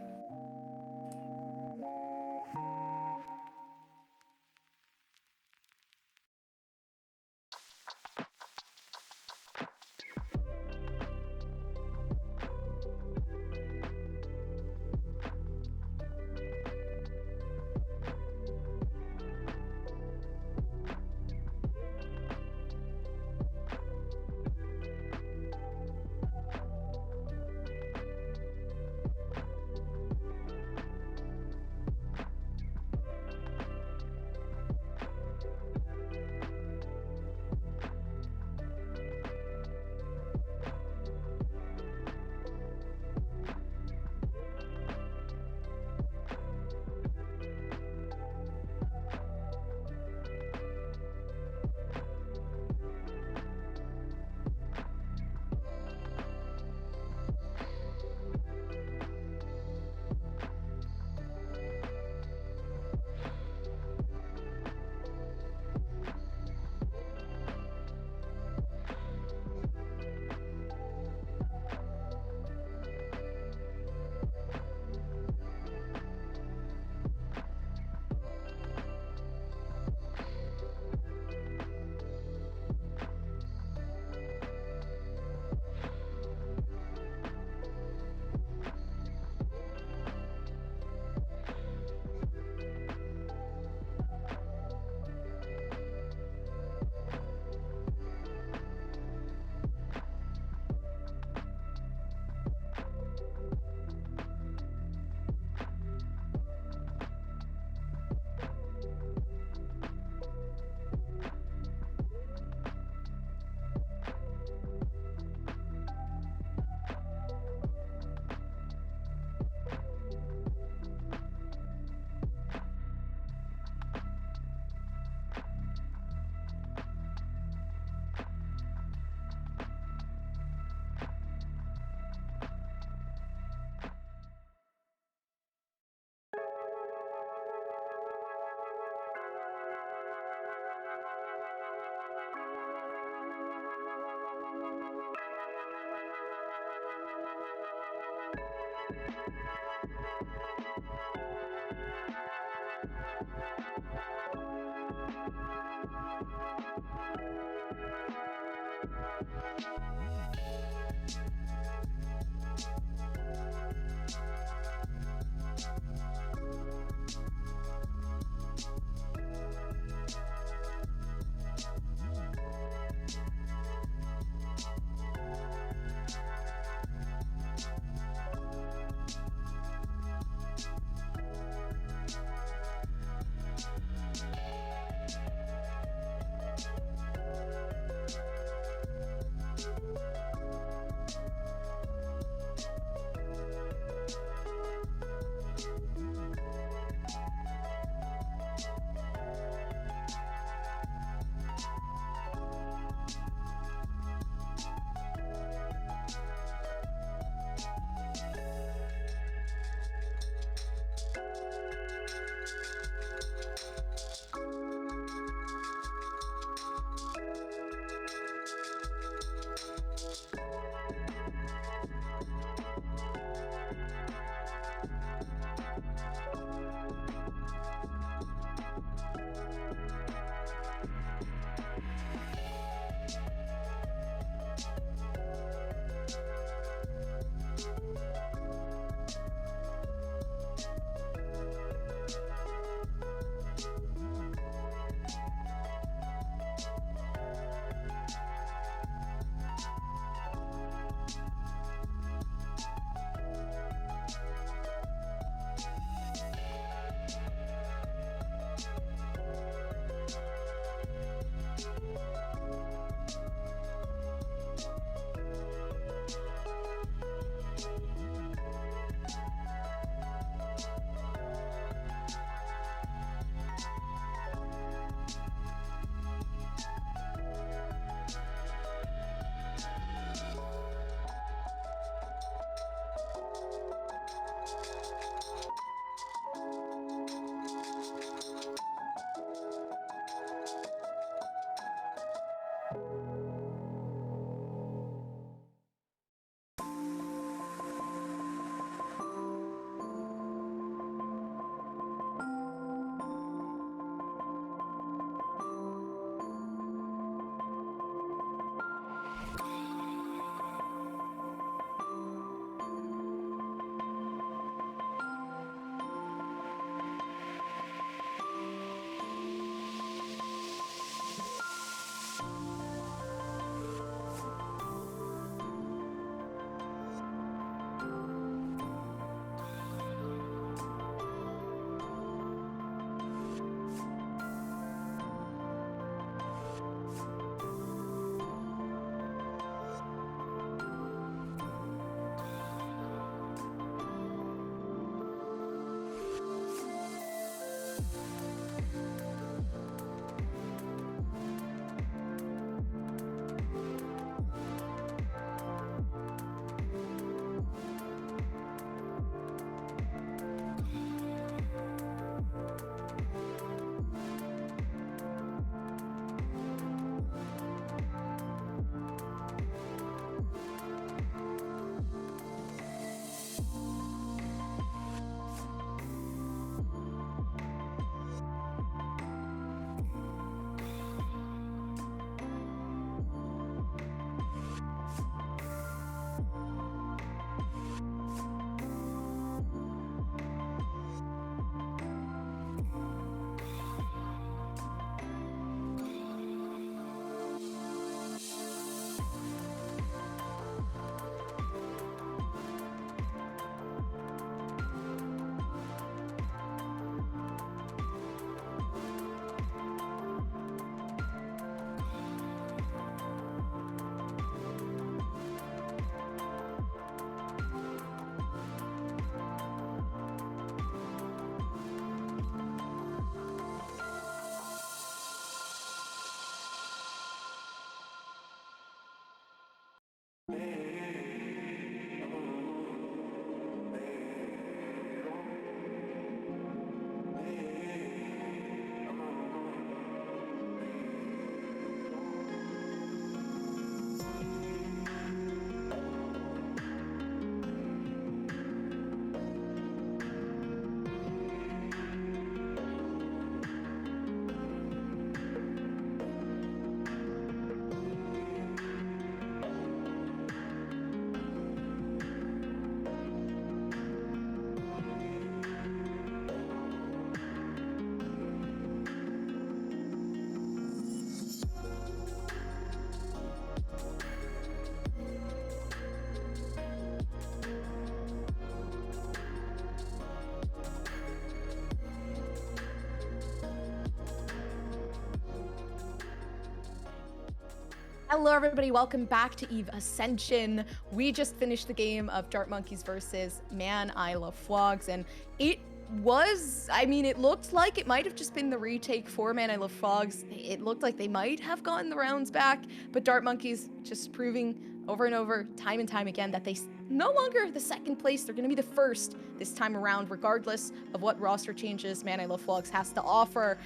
Hello, everybody. Welcome back to EVE Ascension. We just finished the game of Dart Monkeys versus Man I Love FWOGS, and it was, I mean, it looked like it might have just been the retake for Man I Love FWOGS. It looked like they might have gotten the rounds back, but Dart Monkeys just proving over and over, time and time again, that they no longer the second place. They're going to be the first this time around, regardless of what roster changes Man I Love FWOGS has to offer.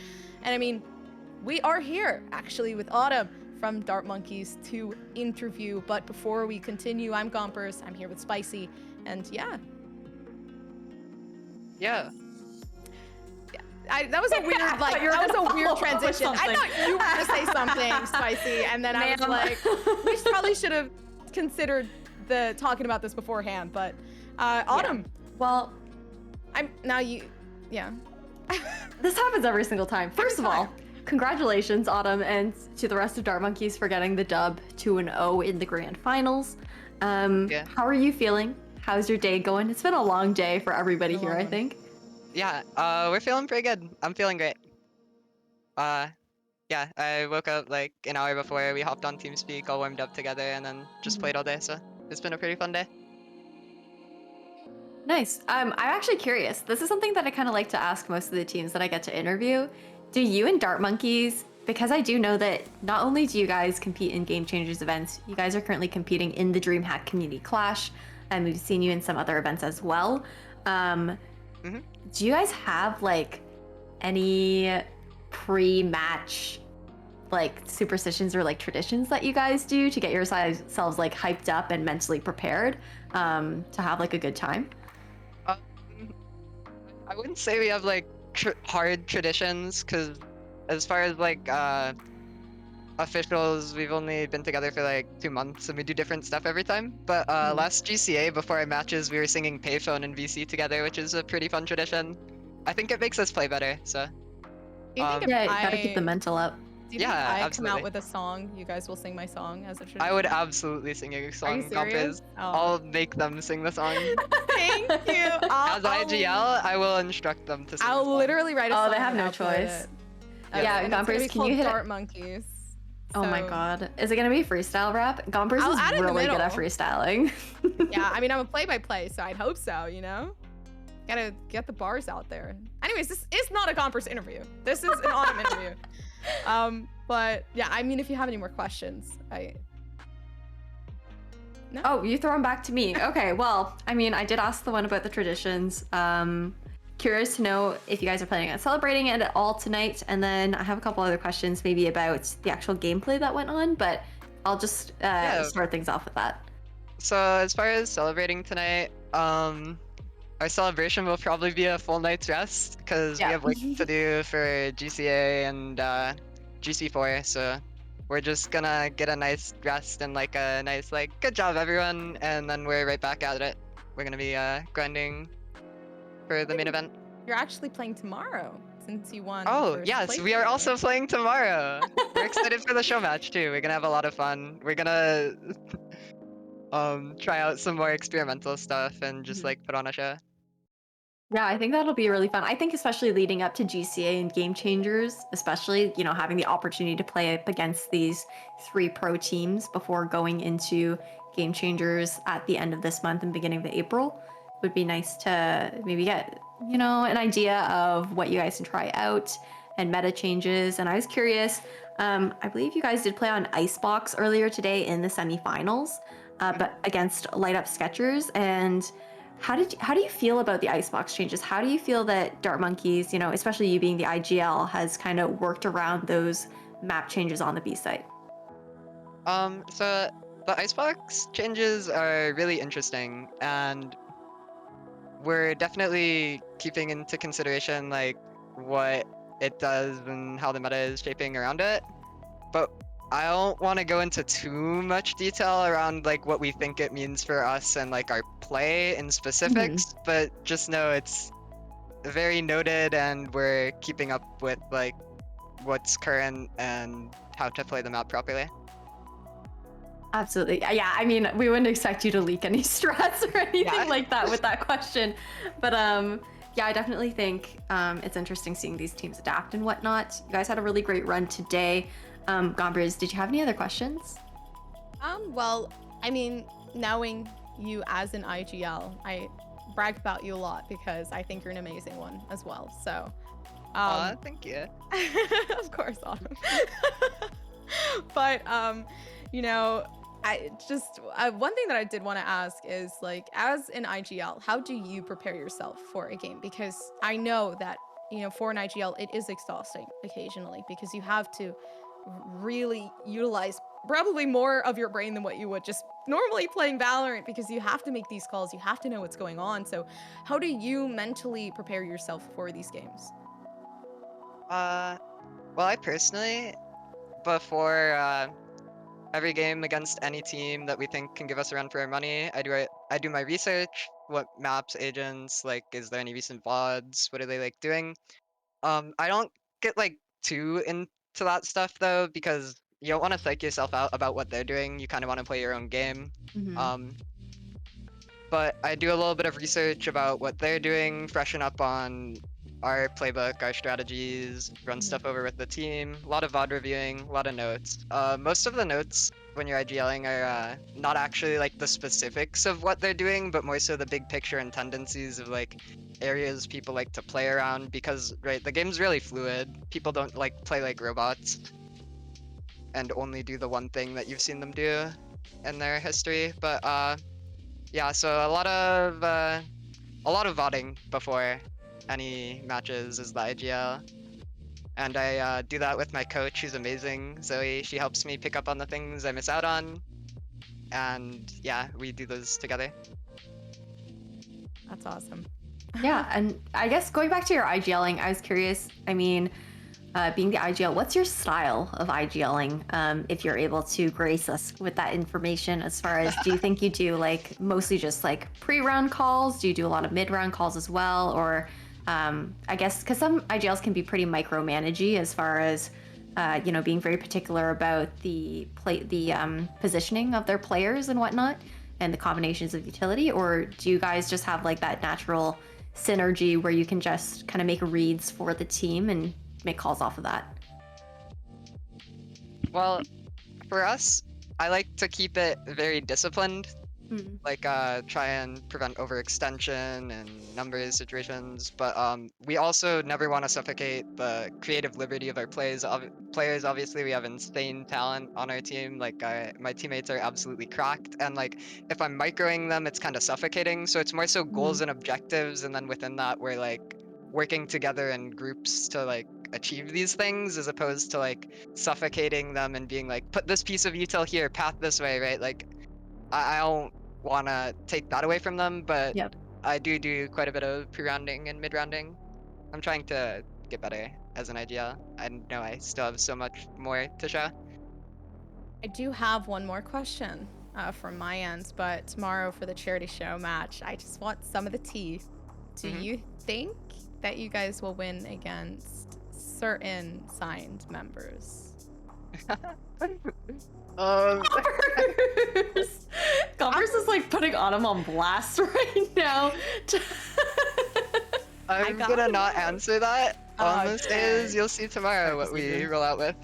And I mean, we are here, actually, with Autumn from Dart Monkeys to interview. But before we continue, I'm Gompers. I'm here with Spicy, and yeah. That was a weird, like, that was a weird transition. I thought you were gonna say something, Spicy, and then I was like, we probably should have considered talking about this beforehand. But Autumn, Well, yeah. this happens every single time. First of all, congratulations, Autumn, and to the rest of Dart Monkeys for getting the dub 2-0 in the grand finals. How are you feeling? How's your day going? It's been a long day for everybody here, I think. Yeah, we're feeling pretty good. I'm feeling great. Yeah, I woke up like an hour before we hopped on TeamSpeak, all warmed up together, and then just played all day, so it's been a pretty fun day. Nice. I'm actually curious. This is something that I kind of like to ask most of the teams that I get to interview. Do you and Dart Monkeys, because I do know that not only do you guys compete in Game Changers events, you guys are currently competing in the DreamHack Community Clash, and we've seen you in some other events as well. Do you guys have like any pre-match like superstitions or like traditions that you guys do to get yourselves like hyped up and mentally prepared to have like a good time? I wouldn't say we have like hard traditions, because as far as like officials, we've only been together for like 2 months and we do different stuff every time. But last GCA, before our matches, we were singing Payphone and VC together, which is a pretty fun tradition. I think it makes us play better, so. Do you think if Yeah, you gotta keep the mental up. Do you think Yeah, if I absolutely. come out with a song, you guys will sing my song as a tradition? I would absolutely sing a song, serious? Gompers. Oh. I'll make them sing the song. Thank you. As IGL, I will instruct them to sing the I'll song. literally write a song. Oh, they have and no upload choice. it. Yeah, And it's gonna Gompers, be can you called hit it? Dart Monkeys. Oh my So- god. Is it gonna be freestyle rap? Gompers I'll is add it in the really good at middle. freestyling. Yeah, I mean, I'm a play-by-play, so I'd hope so, you know? Gotta get the bars out there. Anyways, this is not a Gompers interview. This is an Autumn interview. But yeah, I mean, if you have any more questions, No? Oh, you throw them back to me. Okay, well, I mean, I did ask the one about the traditions. Curious to know if you guys are planning on celebrating it at all tonight. And then I have a couple other questions maybe about the actual gameplay that went on, but I'll just start things off with that. So as far as celebrating tonight, our celebration will probably be a full night's rest, because we have work to do for GCA and GC4, so we're just gonna get a nice rest and like a nice like good job everyone, and then we're right back at it. We're gonna be grinding for the main event. You're actually playing tomorrow, since you won. Oh first yes, place we are today. also playing tomorrow. We're excited for the show match too. We're gonna have a lot of fun. We're gonna try out some more experimental stuff and just like put on a show. Yeah, I think that'll be really fun. I think especially leading up to GCA and Game Changers, especially, you know, having the opportunity to play up against these 3 pro teams before going into Game Changers at the end of this month and beginning of April would be nice to maybe get, you know, an idea of what you guys can try out and meta changes. And I was curious, I believe you guys did play on Icebox earlier today in the semifinals, but against Light Up Sketchers. And how do you feel about the Icebox changes? How do you feel that Dart Monkeys, you know, especially you being the IGL, has kind of worked around those map changes on the B site? So the Icebox changes are really interesting, and we're definitely keeping into consideration like what it does and how the meta is shaping around it. But I don't want to go into too much detail around like what we think it means for us and like our play in specifics, but just know it's very noted and we're keeping up with like what's current and how to play the map properly. Absolutely. Yeah, I mean, we wouldn't expect you to leak any strats or anything like that with that question. But yeah, I definitely think it's interesting seeing these teams adapt and whatnot. You guys had a really great run today. Gompers, did you have any other questions? Well, I mean, knowing you as an IGL, I brag about you a lot because I think you're an amazing one as well. So, Aw, thank you. of course, Autumn. But you know, I just one thing that I did want to ask is like, as an IGL, how do you prepare yourself for a game? Because I know that for an IGL, it is exhausting occasionally because you have to really utilize probably more of your brain than what you would just normally playing Valorant because you have to make these calls, you have to know what's going on. So, how do you mentally prepare yourself for these games? Uh, well, I personally, before every game against any team that we think can give us a run for our money, I do my research. What maps, agents, like, is there any recent VODs? What are they like doing? I don't get like too into that stuff though, because you don't want to psych yourself out about what they're doing. You kind of want to play your own game. Mhm. Um, but I do a little bit of research about what they're doing, freshen up on our playbook, our strategies, run stuff over with the team. A lot of VOD reviewing, a lot of notes. Most of the notes when you're IGLing are not actually like the specifics of what they're doing, but more so the big picture and tendencies of like areas people like to play around because right, the game's really fluid. People don't like play like robots and only do the one thing that you've seen them do in their history. But yeah, so a lot of voting before any matches is the IGL. And I do that with my coach, who's amazing, Zoe. She helps me pick up on the things I miss out on. And yeah, we do those together. That's awesome. Yeah, and I guess going back to your IGLing, I was curious. I mean, being the IGL, what's your style of IGLing? If you're able to grace us with that information, as far as do you think you do like mostly just like pre-round calls? Do you do a lot of mid-round calls as well? Or I guess because some IGLs can be pretty micromanagey as far as being very particular about the positioning of their players and whatnot, and the combinations of utility. Or do you guys just have like that natural synergy where you can just kind of make reads for the team and make calls off of that? Well, for us, I like to keep it very disciplined. Like try and prevent overextension and numbers situations, but we also never want to suffocate the creative liberty of our players. Obviously, we have insane talent on our team. Like my teammates are absolutely cracked, and like if I'm microing them, it's kind of suffocating. So it's more so goals and objectives, and then within that, we're like working together in groups to like achieve these things, as opposed to like suffocating them and being like, put this piece of util here, path this way, right? Like I don't want to take that away from them, but Yep. I do quite a bit of pre-rounding and mid-rounding. I'm trying to get better as an IGL. I know I still have so much more to show. I do have one more question from my end, but tomorrow for the charity show match, I just want some of the tea. Do you think that you guys will win against certain signed members? Converse is like putting Autumn on blast right now. I'm got gonna it. not answer that on this Okay. is you'll see tomorrow Smart what we decision. roll out with.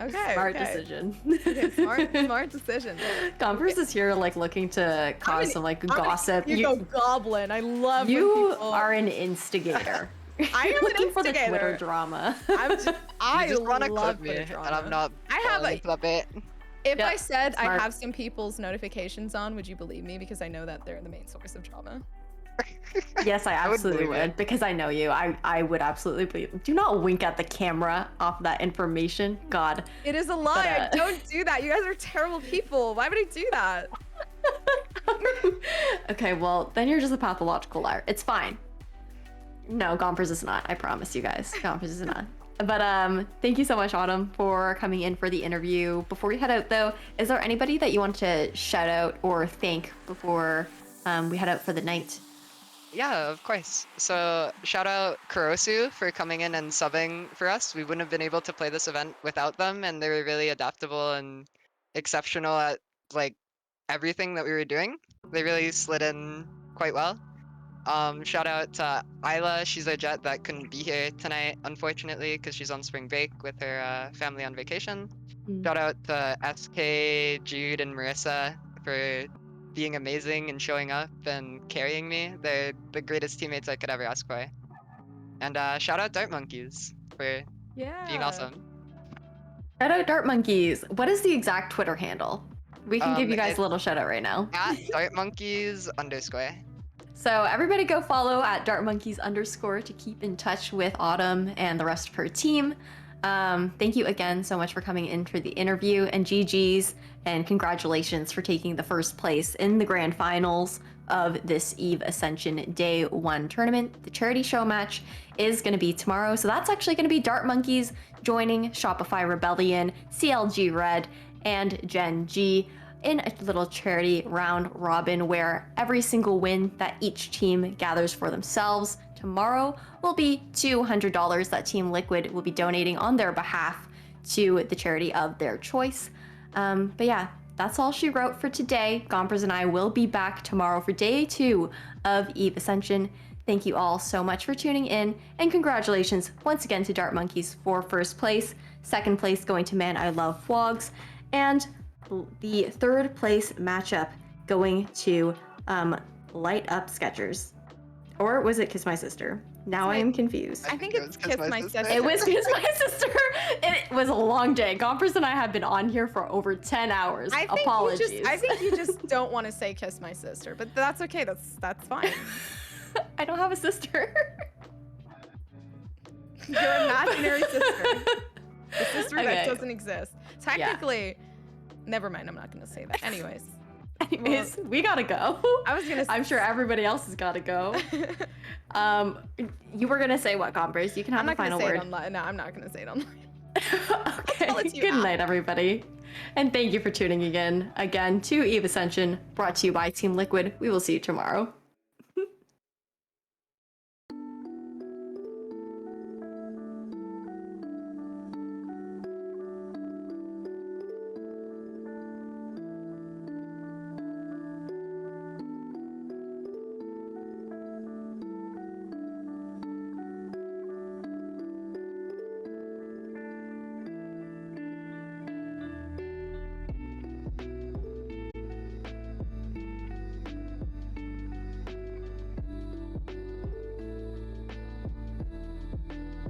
Okay. Smart okay. decision. Okay, smart decision. Converse is here like looking to cause some like gossip. You go goblin. I love when You people... are an instigator. I am You're an looking for the Twitter instigator. drama. I You just want to love clip me, Twitter and drama. I'm not. I have falling a- into that bit. If Yep, I said I smart. have some people's notifications on, would you believe me? Because I know that they're the main source of drama. Yes, I would absolutely believe would, it. because I know you. I would absolutely believe. Do not wink at the camera off that information. God. It is a lie. But, Don't do that. You guys are terrible people. Why would I do that? Okay, well, then you're just a pathological liar. It's fine. No, Gompers is not. I promise you guys. Gompers is not. But thank you so much, Autumn, for coming in for the interview. Before we head out, though, is there anybody that you want to shout out or thank before we head out for the night? Yeah, of course. So shout out Kurosu for coming in and subbing for us. We wouldn't have been able to play this event without them, and they were really adaptable and exceptional at like everything that we were doing. They really slid in quite well. Shout out to Isla. She's a jet that couldn't be here tonight, unfortunately, because she's on spring break with her family on vacation. Shout out to SK, Jude, and Marissa for being amazing and showing up and carrying me. They're the greatest teammates I could ever ask for. And shout out Dart Monkeys for Yeah. being awesome. Shout out Dart Monkeys. What is the exact Twitter handle? We can give you guys It's a little shout out right now. at dartmonkeys_. So everybody go follow at dartmonkeys_ to keep in touch with Autumn and the rest of her team. Thank you again so much for coming in for the interview, and GG's and congratulations for taking the first place in the grand finals of this EVE Ascension Day 1 tournament. The charity show match is going to be tomorrow, so that's actually going to be Dart Monkeys joining Shopify Rebellion, CLG Red, and Gen G in a little charity round robin where every single win that each team gathers for themselves tomorrow will be $200 that Team Liquid will be donating on their behalf to the charity of their choice. But yeah, that's all she wrote for today. Gompers and I will be back tomorrow for day 2 of EVE Ascension. Thank you all so much for tuning in, and congratulations once again to Dart Monkeys for first place, second place going to Man I Love FWOGS, and the third place matchup going to Light Up Sketchers. Or was it Kiss My Sister? Now I am confused. I think it's Kiss My Sister. It was Kiss My Sister. It was a long day. Gompers and I have been on here for over 10 hours. Apologies. I think you just don't want to say Kiss My Sister, but that's okay. That's fine. I don't have a sister. Your imaginary sister. The sister that Okay. doesn't exist. Technically, never mind. I'm not going to say that. Anyways. Anyways, we gotta go. I was going to I'm sure everybody else has gotta go. You were gonna say what, Gompers? You can have I'm the not going to final say word. it online. No, I'm not going to say it online. Okay. tell it to you Good out. night, everybody. And thank you for tuning in again to EVE Ascension, brought to you by Team Liquid. We will see you tomorrow.